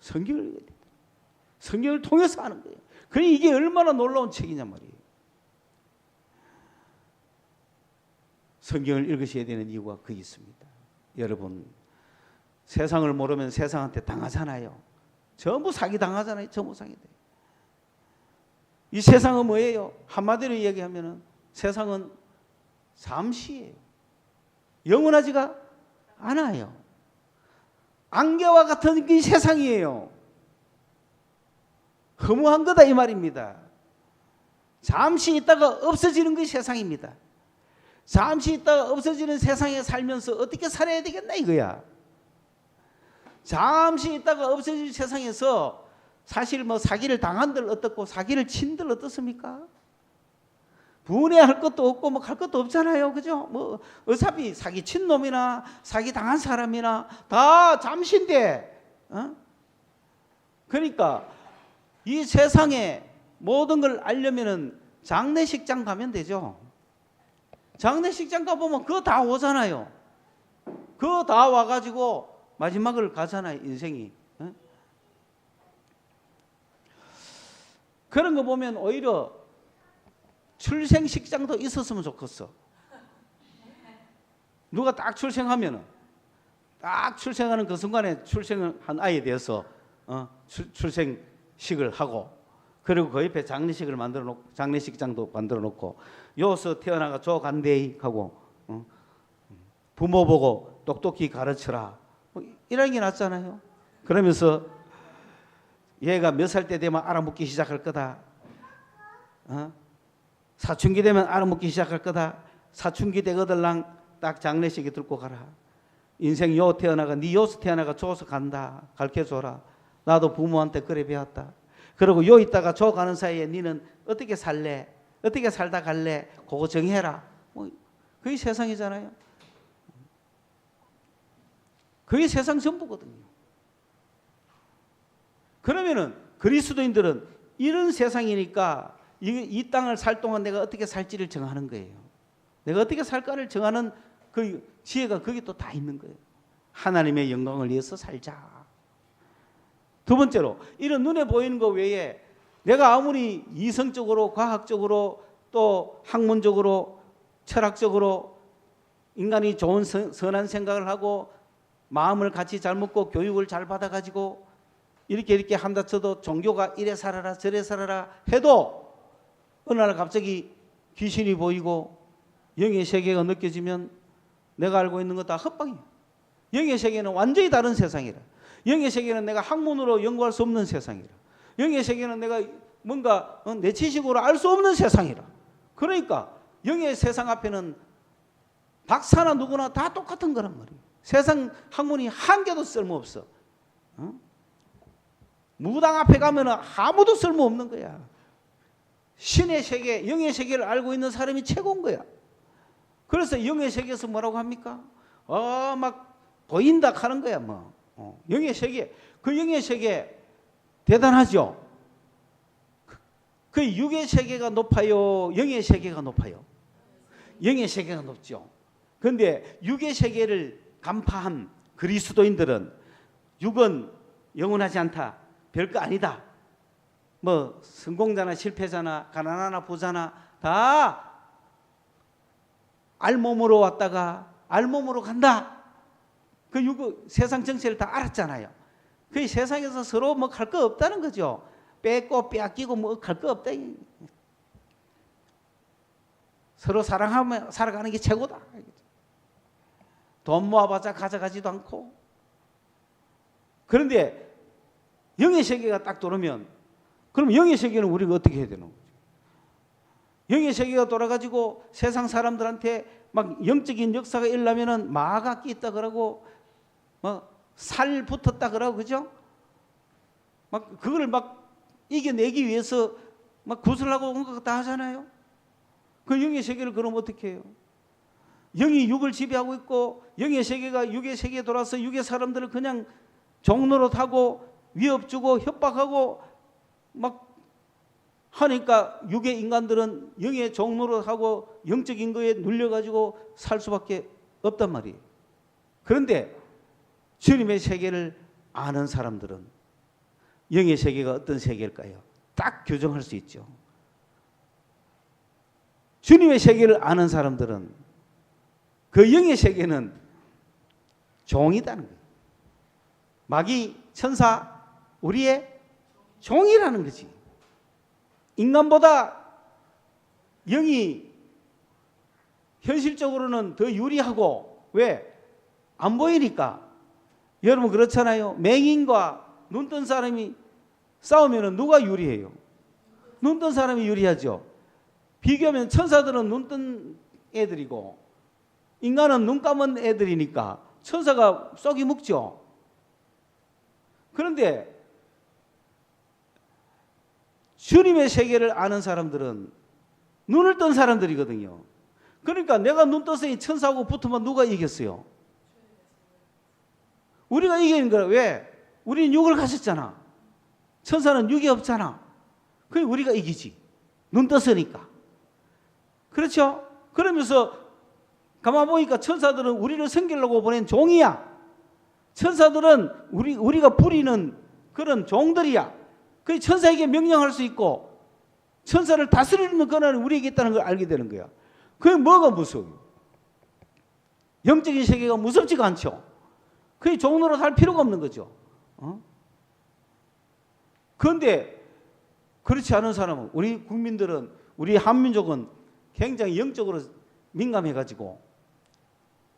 성경을 읽어야 돼요. 성경을 통해서 하는 거예요. 그러니 이게 얼마나 놀라운 책이냔 말이에요. 성경을 읽으셔야 되는 이유가 거기 있습니다. 여러분, 세상을 모르면 세상한테 당하잖아요. 전부 사기당하잖아요. 전부 사기돼. 이 세상은 뭐예요? 한마디로 이야기하면 세상은 잠시예요. 영원하지가 않아요. 안개와 같은 게 세상이에요. 허무한 거다 이 말입니다. 잠시 있다가 없어지는 게 세상입니다. 잠시 있다가 없어지는 세상에 살면서 어떻게 살아야 되겠나 이거야. 잠시 있다가 없어질 세상에서 사실 뭐 사기를 당한들 어떻고 사기를 친들 어떻습니까? 분해할 것도 없고 뭐 할 것도 없잖아요. 그죠? 뭐 어차피 사기 친 놈이나 사기 당한 사람이나 다 잠시인데. 그러니까 이 세상에 모든 걸 알려면은 장례식장 가면 되죠. 장례식장 가보면 그거 다 오잖아요. 그거 다 와가지고 마지막을 가잖아요. 인생이. 그런 거 보면 오히려 출생식장도 있었으면 좋겠어. 누가 딱 출생하면은 딱 출생하는 그 순간에 출생한 아이에 대해서 출생식을 하고 그리고 그 옆에 장례식을 만들어 놓고 장례식장도 만들어 놓고 요서 태어나가 저 간대이 하고 부모 보고 똑똑히 가르쳐라 뭐 이런 게 낫잖아요. 그러면서 얘가 몇 살 때 되면 알아먹기 시작할 거다. 사춘기 되면 알아먹기 시작할 거다. 사춘기 되거들랑 딱 장례식에 들고 가라. 인생 요 태어나가 네 요서 태어나가 저서 간다. 가르쳐줘라. 나도 부모한테 그래 배웠다. 그리고 요 있다가 저 가는 사이에 니는 어떻게 살래? 어떻게 살다 갈래? 그거 정해라. 뭐 그게 세상이잖아요. 그게 세상 전부거든요. 그러면은 그리스도인들은 이런 세상이니까 이 땅을 살 동안 내가 어떻게 살지를 정하는 거예요. 내가 어떻게 살까를 정하는 그 지혜가 거기 또 다 있는 거예요. 하나님의 영광을 위해서 살자. 두 번째로 이런 눈에 보이는 것 외에 내가 아무리 이성적으로 과학적으로 또 학문적으로 철학적으로 인간이 좋은 선한 생각을 하고 마음을 같이 잘 먹고 교육을 잘 받아가지고 이렇게 한다 쳐도 종교가 이래 살아라 저래 살아라 해도 어느 날 갑자기 귀신이 보이고 영의 세계가 느껴지면 내가 알고 있는 거 다 헛방이야. 영의 세계는 완전히 다른 세상이라. 영의 세계는 내가 학문으로 연구할 수 없는 세상이라. 영의 세계는 내가 뭔가 내 지식으로 알 수 없는 세상이라. 그러니까 영의 세상 앞에는 박사나 누구나 다 똑같은 거란 말이에요. 세상 학문이 한 개도 쓸모없어. 무당 앞에 가면 아무도 쓸모없는 거야. 신의 세계, 영의 세계를 알고 있는 사람이 최고인 거야. 그래서 영의 세계에서 뭐라고 합니까? 막 보인다 하는 거야. 뭐 영의 세계, 그 영의 세계 대단하죠. 그 육의 세계가 높아요, 영의 세계가 높아요? 영의 세계가 높죠. 그런데 육의 세계를 간파한 그리스도인들은 육은 영원하지 않다, 별거 아니다. 뭐 성공자나 실패자나 가난하나 부자나 다 알몸으로 왔다가 알몸으로 간다. 그 세상 정체를 다 알았잖아요. 그 세상에서 서로 뭐 할 거 없다는 거죠. 뺏고 빼앗기고 뭐 할 거 없다. 서로 사랑하며 살아가는 게 최고다. 돈 모아봤자 가져가지도 않고. 그런데 영의 세계가 딱 돌으면 그럼 영의 세계는 우리가 어떻게 해야 되는 거죠? 영의 세계가 돌아가지고 세상 사람들한테 막 영적인 역사가 일어나면은 마가 있다 그러고 살 붙었다 그러고 그죠? 막 그걸 막 이겨내기 위해서 막 구슬하고 온 것 다 하잖아요. 그 영의 세계를 그럼 어떻게 해요? 영이 육을 지배하고 있고 영의 세계가 육의 세계에 돌아서 육의 사람들을 그냥 종로로 타고 위협 주고 협박하고 막 하니까 육의 인간들은 영의 종로로 하고 영적인 거에 눌려가지고 살 수밖에 없단 말이에요. 그런데 주님의 세계를 아는 사람들은 영의 세계가 어떤 세계일까요? 딱 교정할 수 있죠. 주님의 세계를 아는 사람들은 그 영의 세계는 종이다는 거예요. 마귀, 천사, 우리의 종이라는 거지. 인간보다 영이 현실적으로는 더 유리하고, 왜? 안 보이니까. 여러분 그렇잖아요. 맹인과 눈 뜬 사람이 싸우면 누가 유리해요? 눈 뜬 사람이 유리하죠. 비교하면 천사들은 눈 뜬 애들이고 인간은 눈 감은 애들이니까 천사가 쏙이 묵죠. 그런데 주님의 세계를 아는 사람들은 눈을 뜬 사람들이거든요. 그러니까 내가 눈 떠서 천사하고 붙으면 누가 이겼어요? 우리가 이기는 거야. 왜? 우리는 육을 가졌잖아. 천사는 육이 없잖아. 그래 우리가 이기지. 눈 떴으니까. 그렇죠? 그러면서 가만 보니까 천사들은 우리를 섬기려고 보낸 종이야. 천사들은 우리가 부리는 그런 종들이야. 그 천사에게 명령할 수 있고 천사를 다스리는 권한이 우리에게 있다는 걸 알게 되는 거야. 그게 뭐가 무서워요? 영적인 세계가 무섭지가 않죠. 그게 종으로 살 필요가 없는 거죠. 그런데 그렇지 않은 사람은, 우리 국민들은, 우리 한민족은 굉장히 영적으로 민감해가지고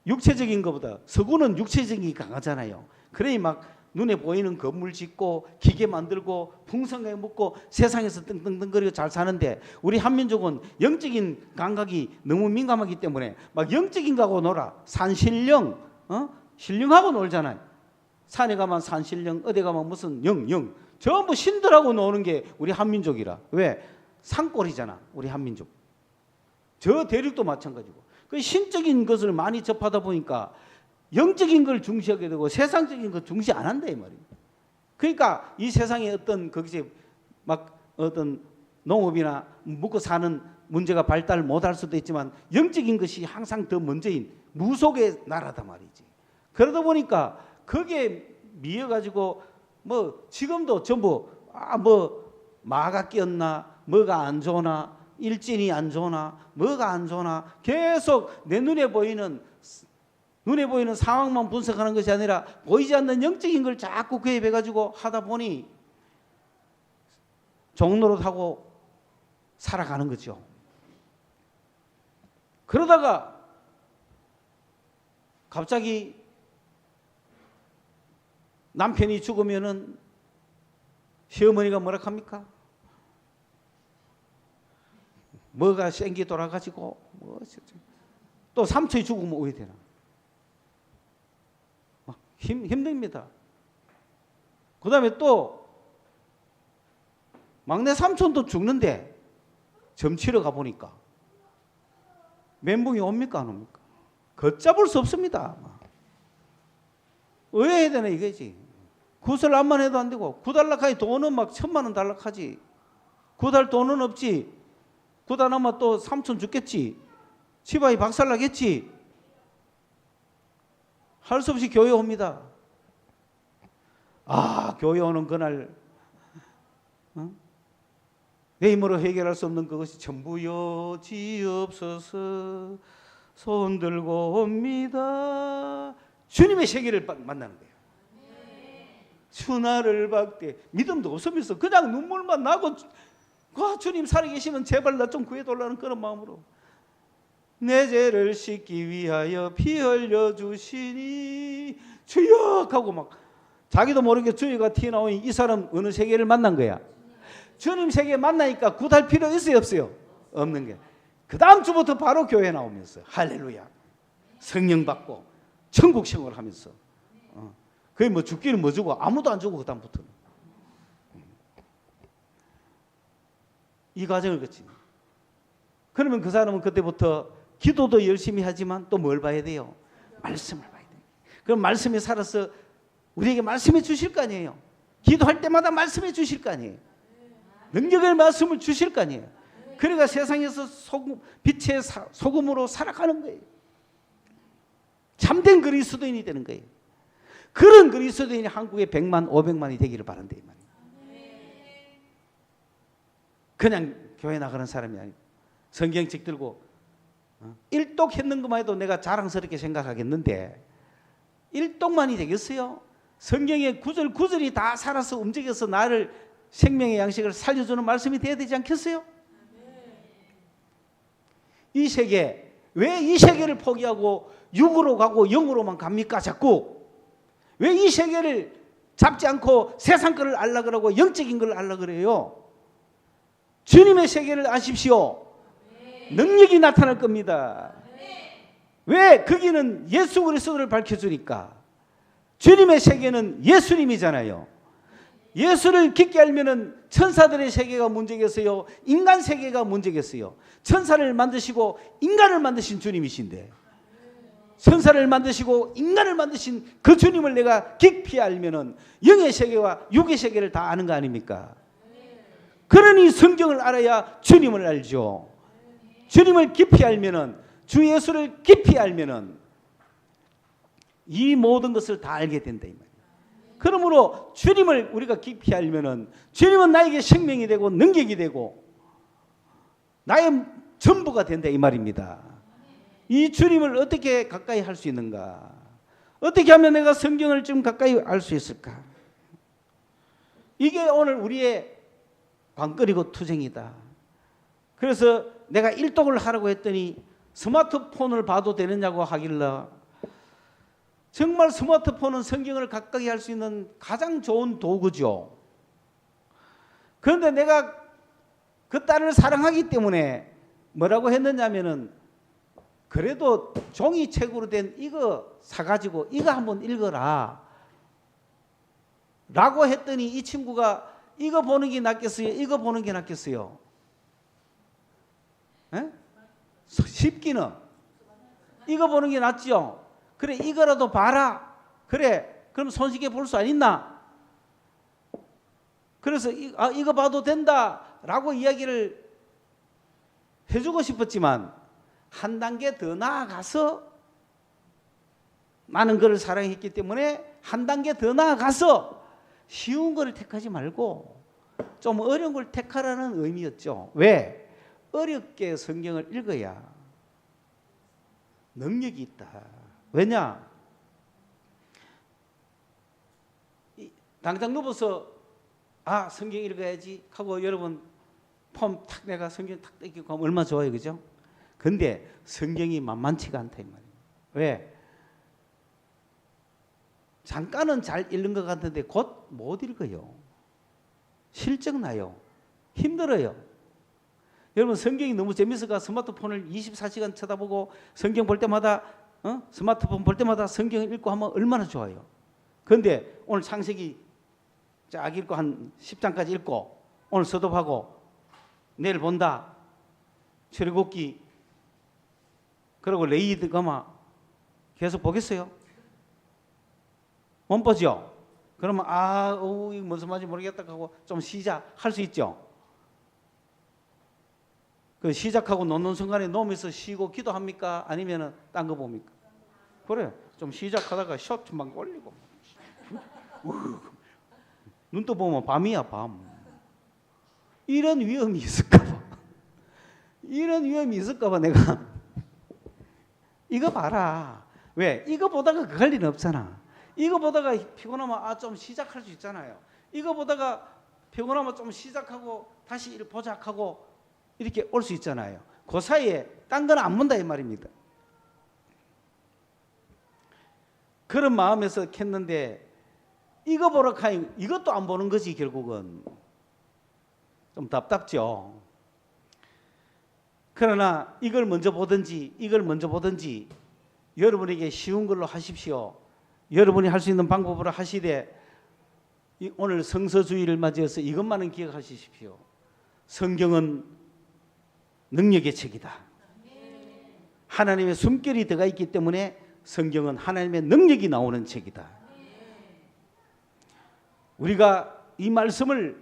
육체적인 것보다, 서구는 육체적인 게 강하잖아요. 그러니 막 눈에 보이는 건물 짓고 기계 만들고 풍성하게 먹고 세상에서 떵떵떵거리고 잘 사는데, 우리 한민족은 영적인 감각이 너무 민감하기 때문에 막 영적인 거하고 놀아. 산신령, 신령하고 놀잖아요. 산에 가면 산신령, 어디 가면 무슨 영 전부 신들하고 노는 게 우리 한민족이라. 왜? 산골이잖아 우리 한민족. 저 대륙도 마찬가지고. 그 신적인 것을 많이 접하다 보니까 영적인 걸 중시하게 되고 세상적인 걸 중시 안 한다 이 말이에요. 그러니까 이 세상에 어떤 거기서 막 어떤 농업이나 먹고 사는 문제가 발달 못할 수도 있지만 영적인 것이 항상 더 먼저인 무속의 나라다 말이지. 그러다 보니까 거기에 미어가지고 뭐 지금도 전부 뭐 마가 꼈나, 뭐가 안 좋나, 일진이 안 좋나, 뭐가 안 좋나, 계속 내 눈에 보이는 상황만 분석하는 것이 아니라 보이지 않는 영적인 걸 자꾸 개입해가지고 하다 보니 종노릇하고 살아가는 거죠. 그러다가 갑자기 남편이 죽으면은 시어머니가 뭐라 합니까? 뭐가 생기 돌아가지고 또 삼촌이 죽으면 어떻게 되나? 힘듭니다. 그 다음에 또 막내 삼촌도 죽는데 점치러 가보니까 멘붕이 옵니까 안 옵니까? 걷잡을 수 없습니다. 왜 해야 되나 이거지. 구슬 안만 해도 안 되고 구달락하니 돈은 막 1,000만 원 달락하지. 구달 돈은 없지. 구달하면 또 삼촌 죽겠지. 집안이 박살나겠지. 할 수 없이 교회 옵니다. 교회 오는 그날 내 힘으로 해결할 수 없는 그것이 전부여 지옵소서 손 들고 옵니다. 주님의 세계를 만나는 거예요. 수나를 박대 믿음도 없으면서 그냥 눈물만 나고 주님 살아계시면 제발 나 좀 구해달라는 그런 마음으로 내 죄를 씻기 위하여 피 흘려 주시니 주여 하고 막 자기도 모르게 주여가 튀어나오니 이 사람 어느 세계를 만난 거야? 주님 세계 만나니까 구달 필요 있어요 없어요? 없는 게. 그 다음 주부터 바로 교회 나오면서 할렐루야 성령 받고 천국 생활하면서 거의 뭐 죽기는 뭐 주고 아무도 안 주고 그다음부터는 이 과정을 거치. 그러면 그 사람은 그때부터 기도도 열심히 하지만 또 뭘 봐야 돼요? 말씀을 봐야 돼요. 그럼 말씀이 살아서 우리에게 말씀해 주실 거 아니에요. 기도할 때마다 말씀해 주실 거 아니에요. 능력의 말씀을 주실 거 아니에요. 그러니까 세상에서 빛의 소금으로 살아가는 거예요. 참된 그리스도인이 되는 거예요. 그런 그리스도인이 한국에 100만, 500만이 되기를 바란다 이 말이에요. 그냥 교회 나가는 사람이 아니고 성경책 들고 일독 했는 것만 해도 내가 자랑스럽게 생각하겠는데 일독만이 되겠어요? 성경의 구절 구절이 다 살아서 움직여서 나를 생명의 양식을 살려주는 말씀이 돼야 되지 않겠어요? 이 세계, 왜 이 세계를 포기하고 육으로 가고 영으로만 갑니까 자꾸? 왜 이 세계를 잡지 않고 세상 거를 알라 그러고 영적인 걸 알라 그래요? 주님의 세계를 아십시오. 능력이 나타날 겁니다. 왜? 거기는 예수 그리스도를 밝혀주니까. 주님의 세계는 예수님이잖아요. 예수를 깊게 알면은 천사들의 세계가 문제겠어요? 인간 세계가 문제겠어요? 천사를 만드시고 인간을 만드신 주님이신데 천사를 만드시고 인간을 만드신 그 주님을 내가 깊이 알면은 영의 세계와 육의 세계를 다 아는 거 아닙니까? 그러니 성경을 알아야 주님을 알죠. 주님을 깊이 알면은 주 예수를 깊이 알면은 이 모든 것을 다 알게 된다 이 말이에요. 그러므로 주님을 우리가 깊이 알면은 주님은 나에게 생명이 되고 능력이 되고 나의 전부가 된다 이 말입니다. 이 주님을 어떻게 가까이 할 수 있는가? 어떻게 하면 내가 성경을 좀 가까이 알 수 있을까? 이게 오늘 우리의 관건이고 투쟁이다. 그래서 내가 일독을 하라고 했더니 스마트폰을 봐도 되느냐고 하길래 정말 스마트폰은 성경을 가까이 할 수 있는 가장 좋은 도구죠. 그런데 내가 그 딸을 사랑하기 때문에 뭐라고 했느냐면은 그래도 종이책으로 된 이거 사가지고 이거 한번 읽어라 라고 했더니 이 친구가 이거 보는 게 낫겠어요? 이거 보는 게 낫겠어요? 에? 쉽기는 이거 보는 게 낫죠? 그래 이거라도 봐라. 그래 그럼 손쉽게 볼 수 안 있나? 그래서 이거 봐도 된다라고 이야기를 해주고 싶었지만 한 단계 더 나아가서 나는 그를 사랑했기 때문에 한 단계 더 나아가서 쉬운 걸 택하지 말고 좀 어려운 걸 택하라는 의미였죠. 왜? 어렵게 성경을 읽어야 능력이 있다. 왜냐? 당장 누워서 성경 읽어야지 하고 여러분 폼 탁 내가 성경 탁 떼기고 하면 얼마나 좋아요, 그죠? 근데 성경이 만만치가 않다 이 말이에요. 왜? 잠깐은 잘 읽는 것 같은데 곧 못 읽어요. 실증 나요. 힘들어요. 여러분 성경이 너무 재밌어가 스마트폰을 24시간 쳐다보고 성경 볼 때마다 스마트폰 볼 때마다 성경을 읽고 하면 얼마나 좋아요. 그런데 오늘 창세기 쫙 읽고 한 10장까지 읽고 오늘 서dob하고 내일 본다. 출애굽기 그리고 레위기 가마 계속 보겠어요? 못 보죠? 그러면 이거 무슨 말인지 모르겠다 하고 좀 시작할 수 있죠? 그 시작하고 놓는 순간에 놓으면서 쉬고 기도합니까? 아니면 딴 거 봅니까? 그래 좀 시작하다가 셔츠만 올리고 눈 또 보면 밤이야 밤. 이런 위험이 있을까 봐. 이런 위험이 있을까 봐 내가 이거 봐라. 왜? 이거 보다가 그 갈 일은 없잖아. 이거 보다가 피곤하면 좀 시작할 수 있잖아요. 이거 보다가 피곤하면 좀 시작하고 다시 보자 하고 이렇게 올 수 있잖아요. 그 사이에 딴 건 안 본다 이 말입니다. 그런 마음에서 켰는데 이거 보러 가니 이것도 안 보는 거지 결국은. 좀 답답죠. 그러나 이걸 먼저 보든지 여러분에게 쉬운 걸로 하십시오. 여러분이 할 수 있는 방법으로 하시되 오늘 성서주의를 맞이해서 이것만은 기억하십시오. 성경은 능력의 책이다. 하나님의 숨결이 들어가 있기 때문에 성경은 하나님의 능력이 나오는 책이다. 우리가 이 말씀을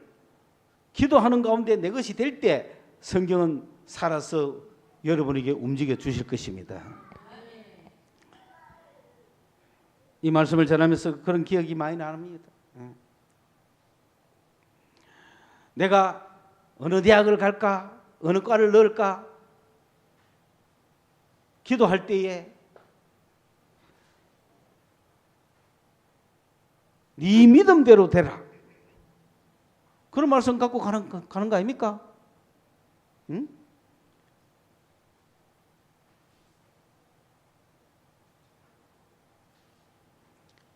기도하는 가운데 내 것이 될 때 성경은 살아서 여러분에게 움직여 주실 것입니다. 이 말씀을 전하면서 그런 기억이 많이 납니다. 내가 어느 대학을 갈까? 어느 과를 넣을까? 기도할 때에 네 믿음대로 되라. 그런 말씀 갖고 가는 거 아닙니까? 응?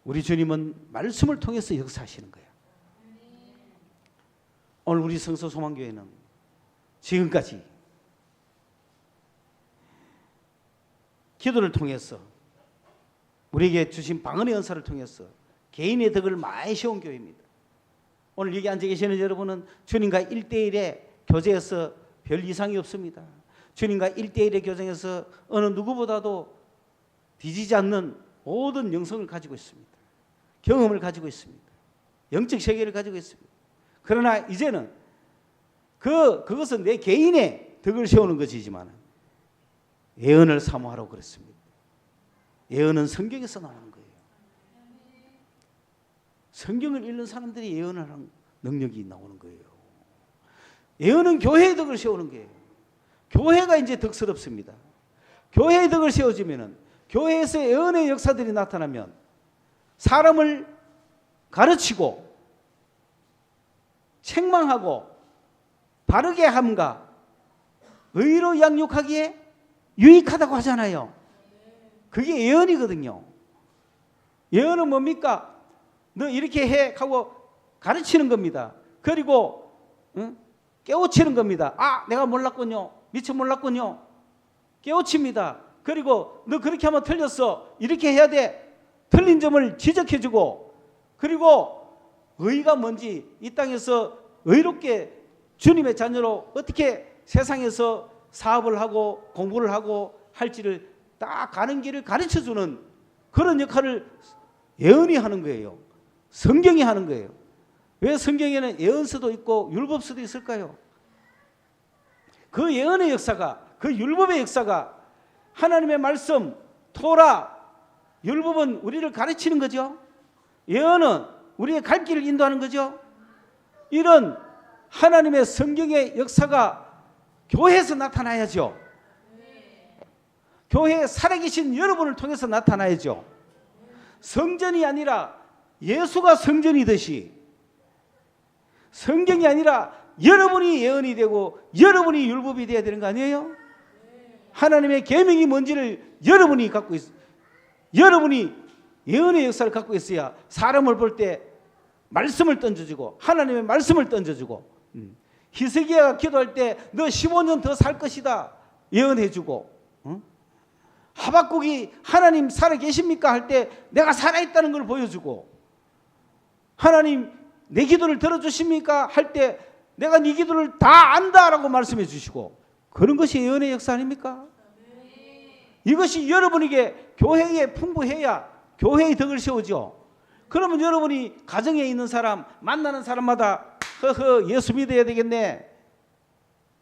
우리 주님은 말씀을 통해서 역사하시는 거예요. 오늘 우리 성서소망교회는 지금까지 기도를 통해서 우리에게 주신 방언의 은사를 통해서 개인의 덕을 많이 세운 교회입니다. 오늘 여기 앉아 계시는 여러분은 주님과 1대1의 교제에서 별 이상이 없습니다. 주님과 1대1의 교제에서 어느 누구보다도 뒤지지 않는 모든 영성을 가지고 있습니다. 경험을 가지고 있습니다. 영적 세계를 가지고 있습니다. 그러나 이제는 그것은 내 개인의 덕을 세우는 것이지만 예언을 사모하라고 그랬습니다. 예언은 성경에서 나오는 거예요. 성경을 읽는 사람들이 예언을 하는 능력이 나오는 거예요. 예언은 교회의 덕을 세우는 거예요. 교회가 이제 덕스럽습니다. 교회의 덕을 세워지면은 교회에서 예언의 역사들이 나타나면 사람을 가르치고 책망하고 바르게 함과 의로 양육하기에 유익하다고 하잖아요. 그게 예언이거든요. 예언은 뭡니까? 너 이렇게 해 하고 가르치는 겁니다. 그리고 깨우치는 겁니다. 아, 내가 몰랐군요. 미처 몰랐군요. 깨우칩니다. 그리고 너 그렇게 하면 틀렸어. 이렇게 해야 돼. 틀린 점을 지적해주고, 그리고 의가 뭔지, 이 땅에서 의롭게 주님의 자녀로 어떻게 세상에서 사업을 하고 공부를 하고 할지를 딱 가는 길을 가르쳐주는 그런 역할을 예언이 하는 거예요. 성경이 하는 거예요. 왜 성경에는 예언서도 있고 율법서도 있을까요? 그 예언의 역사가, 그 율법의 역사가 하나님의 말씀, 토라, 율법은 우리를 가르치는 거죠. 예언은 우리의 갈 길을 인도하는 거죠. 이런 하나님의 성경의 역사가 교회에서 나타나야죠. 교회에 살아계신 여러분을 통해서 나타나야죠. 성전이 아니라 예수가 성전이듯이 성경이 아니라 여러분이 예언이 되고 여러분이 율법이 되어야 되는 거 아니에요? 하나님의 계명이 뭔지를 여러분이 갖고 있어요. 여러분이 예언의 역사를 갖고 있어야 사람을 볼 때 말씀을 던져주고 하나님의 말씀을 던져주고, 히스기야가 기도할 때 너 15년 더 살 것이다 예언해주고, 하박국이 하나님 살아계십니까 할 때 내가 살아있다는 걸 보여주고, 하나님 내 기도를 들어주십니까 할 때 내가 네 기도를 다 안다라고 말씀해 주시고, 그런 것이 예언의 역사 아닙니까? 이것이 여러분에게 교회에 풍부해야 교회의 덕을 세우죠. 그러면 여러분이 가정에 있는 사람, 만나는 사람마다 허허 예수 믿어야 되겠네.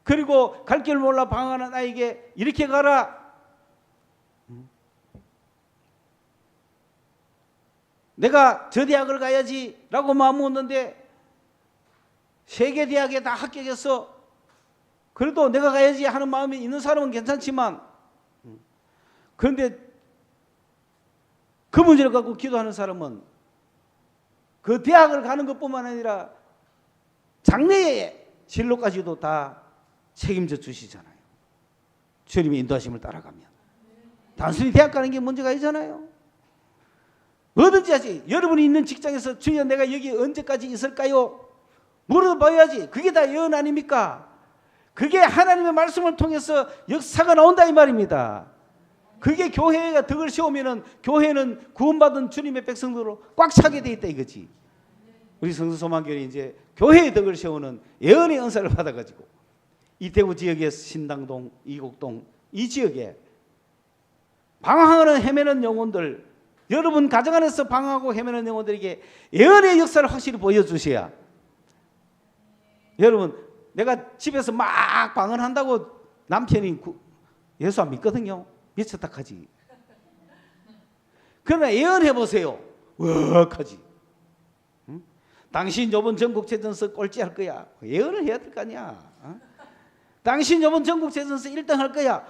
그리고 갈 길 몰라 방황하는 아이에게 이렇게 가라. 내가 저 대학을 가야지 라고 마음 먹었는데 세계 대학에 다 합격했어. 그래도 내가 가야지 하는 마음이 있는 사람은 괜찮지만, 그런데 그 문제를 갖고 기도하는 사람은 그 대학을 가는 것뿐만 아니라 장래의 진로까지도 다 책임져 주시잖아요. 주님의 인도하심을 따라가면. 단순히 대학 가는 게 문제가 아니잖아요. 뭐든지 하지. 여러분이 있는 직장에서 주여 내가 여기 언제까지 있을까요? 물어봐야지. 그게 다 예언 아닙니까? 그게 하나님의 말씀을 통해서 역사가 나온다 이 말입니다. 그게 교회가 덕을 세우면은 교회는 구원받은 주님의 백성들로 꽉 차게 돼 있다 이거지. 우리 성서소망교회 이제 교회의 덕을 세우는 예언의 은사를 받아가지고 이태구 지역의 신당동, 이곡동 이 지역에 방황하는 헤매는 영혼들, 여러분 가정 안에서 방황하고 헤매는 영혼들에게 예언의 역사를 확실히 보여주셔야. 여러분 내가 집에서 막 방언한다고 남편이 예수 안 믿거든요. 미쳤다 하지. 그러나 예언해 보세요. 웍하지. 응? 당신 요번 전국체전서 꼴찌할 거야. 예언을 해야 될 거 아니야. 어? 당신 요번 전국체전서 1등 할 거야.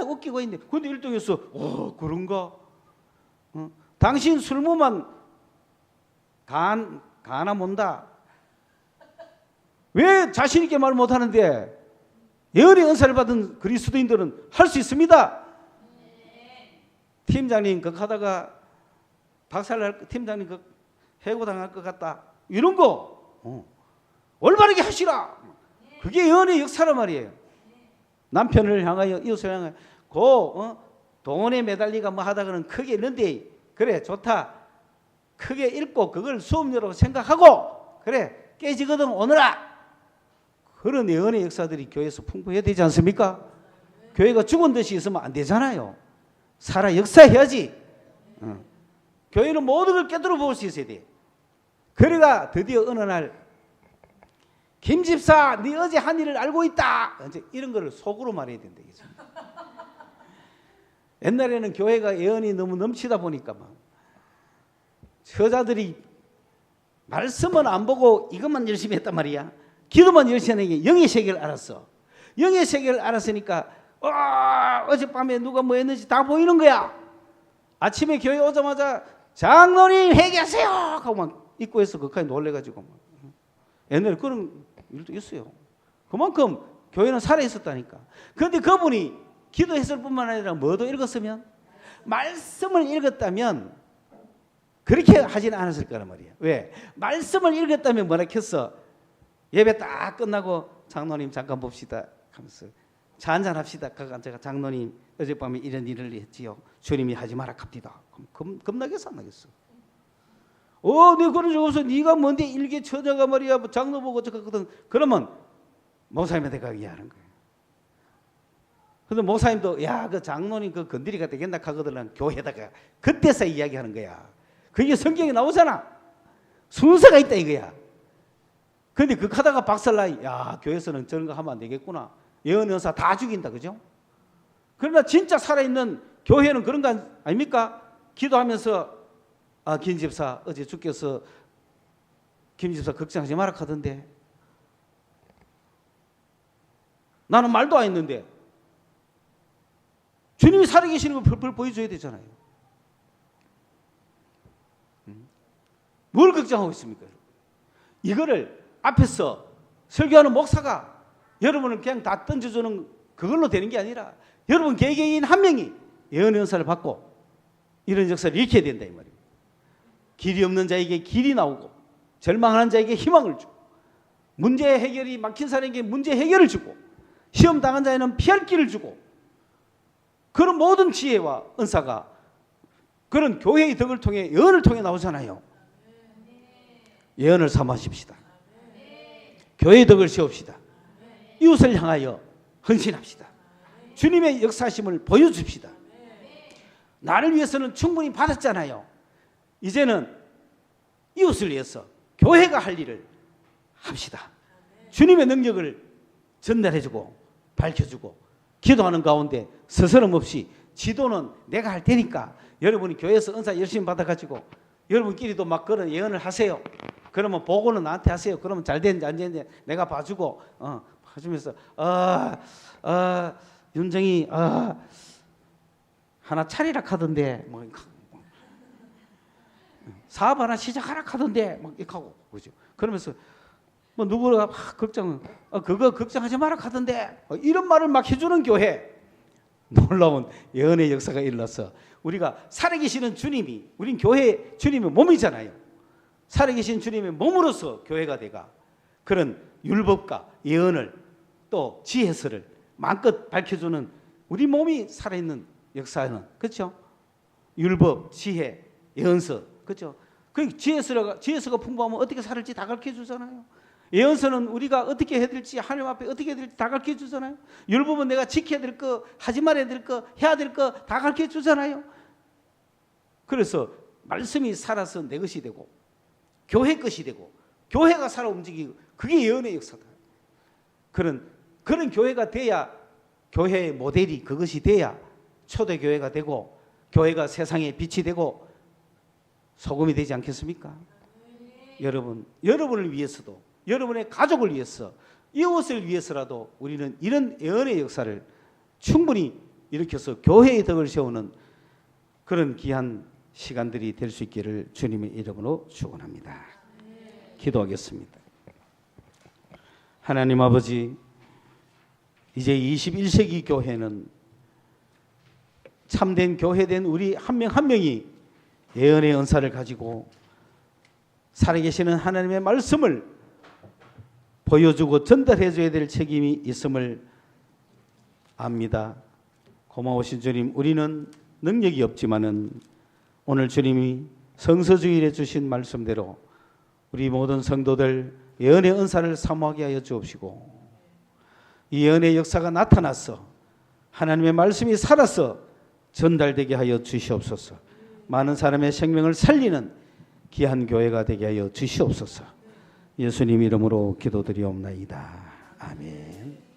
웃기고 있네. 근데 1등 했어. 그런가? 어? 당신 술무만 가나 mon다. 왜 자신 있게 말 못하는데? 예언의 은사를 받은 그리스도인들은 할 수 있습니다. 팀장님 하다가 박살날 팀장님 해고당할 것 같다. 이런 거 올바르게 하시라. 그게 예언의 역사란 말이에요. 남편을 향하여 이웃을 향하여 돈에 매달리가 뭐 하다가는 크게 있는데 그래 좋다. 크게 읽고 그걸 수업료로 생각하고 그래 깨지거든 오너라. 그런 예언의 역사들이 교회에서 풍부해야 되지 않습니까? 교회가 죽은 듯이 있으면 안 되잖아요. 살아 역사해야지. 교회는 모든 걸 깨달아 볼 수 있어야 돼. 그래가 드디어 어느 날 김 집사 네 어제 한 일을 알고 있다. 이제 이런 거를 속으로 말해야 된다. 옛날에는 교회가 예언이 너무 넘치다 보니까 막 저자들이 말씀은 안 보고 이것만 열심히 했단 말이야. 기도만 열심히 하는 게 영의 세계를 알았어. 영의 세계를 알았으니까 어젯밤에 누가 뭐 했는지 다 보이는 거야. 아침에 교회 오자마자 장로님 회개하세요 하고 막 입구에서 그까지 놀래가지고 막. 옛날에 그런 일도 있어요. 그만큼 교회는 살아있었다니까. 그런데 그분이 기도했을 뿐만 아니라 뭐도 읽었으면 말씀을 읽었다면 그렇게 하지는 않았을 거란 말이에요. 왜? 말씀을 읽었다면 뭐라 했어? 예배 딱 끝나고 장로님 잠깐 봅시다 하면서 차 한잔 합시다. 제가 장로님 어젯밤에 이런 일을 했지요. 주님이 하지 마라 갑디다. 그럼 겁나겠어 안 나겠어? 네 그런 적 없어. 네가 뭔데 일개 처녀가 말이야 뭐 장로 보고 어쩌거든. 그러면 목사님한테 가게 하는 거예요. 그래서 목사님도 야 그 장로님 그 건드리가 되겠나 하거든. 교회에다가 그때서 이야기하는 거야. 그게 성경에 나오잖아. 순서가 있다 이거야. 근데 그 하다가 박살나. 야 교회에서는 저런 거 하면 안 되겠구나. 예언 은사 다 죽인다 그죠? 그러나 진짜 살아있는 교회는 그런 거 아닙니까? 기도하면서 김 집사 어제 주께서 김 집사 걱정하지 마라 하던데 나는 말도 안 했는데 주님이 살아계시는 걸 펄펄 보여줘야 되잖아요. 뭘 걱정하고 있습니까? 이거를 앞에서 설교하는 목사가 여러분을 그냥 다 던져주는 그걸로 되는 게 아니라 여러분 개개인 한 명이 예언의 은사를 받고 이런 역사를 일으켜야 된다 이 말입니다. 길이 없는 자에게 길이 나오고 절망하는 자에게 희망을 주고 문제 해결이 막힌 사람에게 문제 해결을 주고 시험 당한 자에는 피할 길을 주고 그런 모든 지혜와 은사가 그런 교회의 덕을 통해 예언을 통해 나오잖아요. 예언을 삼으십시다. 교회의 덕을 세웁시다. 이웃을 향하여 헌신합시다. 주님의 역사심을 보여줍시다. 나를 위해서는 충분히 받았잖아요. 이제는 이웃을 위해서 교회가 할 일을 합시다. 주님의 능력을 전달해주고 밝혀주고 기도하는 가운데 서스럼 없이 지도는 내가 할 테니까 여러분이 교회에서 은사 열심히 받아가지고 여러분끼리도 막 그런 예언을 하세요. 그러면 보고는 나한테 하세요. 그러면 잘 되는지 안 되는지 내가 봐주고 봐주면서 윤정이 하나 차리라 하던데 뭐 사업 하나 시작하라 하던데 막 이렇게 하고 그죠? 그러면서 뭐 누구가 걱정 그거 걱정하지 마라 하던데 이런 말을 막 해주는 교회. 놀라운 예언의 역사가 일어나서 우리가 살아계시는 주님이 우린 교회 주님의 몸이잖아요. 살아계신 주님의 몸으로서 교회가 돼가 그런 율법과 예언을 또 지혜서를 마음껏 밝혀주는 우리 몸이 살아있는 역사는. 그렇죠? 율법, 지혜, 예언서. 그렇죠? 그 지혜서가 풍부하면 어떻게 살을지 다 가르쳐 주잖아요. 예언서는 우리가 어떻게 해야 될지, 하나님 앞에 어떻게 해야 될지 다 가르쳐 주잖아요. 율법은 내가 지켜야 될 거, 하지 말아야 될 거, 해야 될 거 다 가르쳐 주잖아요. 그래서 말씀이 살아서 내 것이 되고 교회 것이 되고 교회가 살아 움직이고, 그게 예언의 역사다. 그런 교회가 돼야, 교회의 모델이 그것이 돼야 초대교회가 되고 교회가 세상의 빛이 되고 소금이 되지 않겠습니까? 여러분을 위해서도, 여러분의 가족을 위해서, 이웃을 위해서라도 우리는 이런 예언의 역사를 충분히 일으켜서 교회의 덕을 세우는 그런 귀한 시간들이 될 수 있기를 주님의 이름으로 축원합니다. 기도하겠습니다. 하나님 아버지, 이제 21세기 교회는 참된 교회된 우리 한 명 한 명이 예언의 은사를 가지고 살아계시는 하나님의 말씀을 보여주고 전달해줘야 될 책임이 있음을 압니다. 고마우신 주님, 우리는 능력이 없지만은 오늘 주님이 성서주일에 주신 말씀대로 우리 모든 성도들 예언의 은사를 사모하게 하여 주옵시고, 이 예언의 역사가 나타나서 하나님의 말씀이 살아서 전달되게 하여 주시옵소서. 많은 사람의 생명을 살리는 귀한 교회가 되게 하여 주시옵소서. 예수님 이름으로 기도드리옵나이다. 아멘.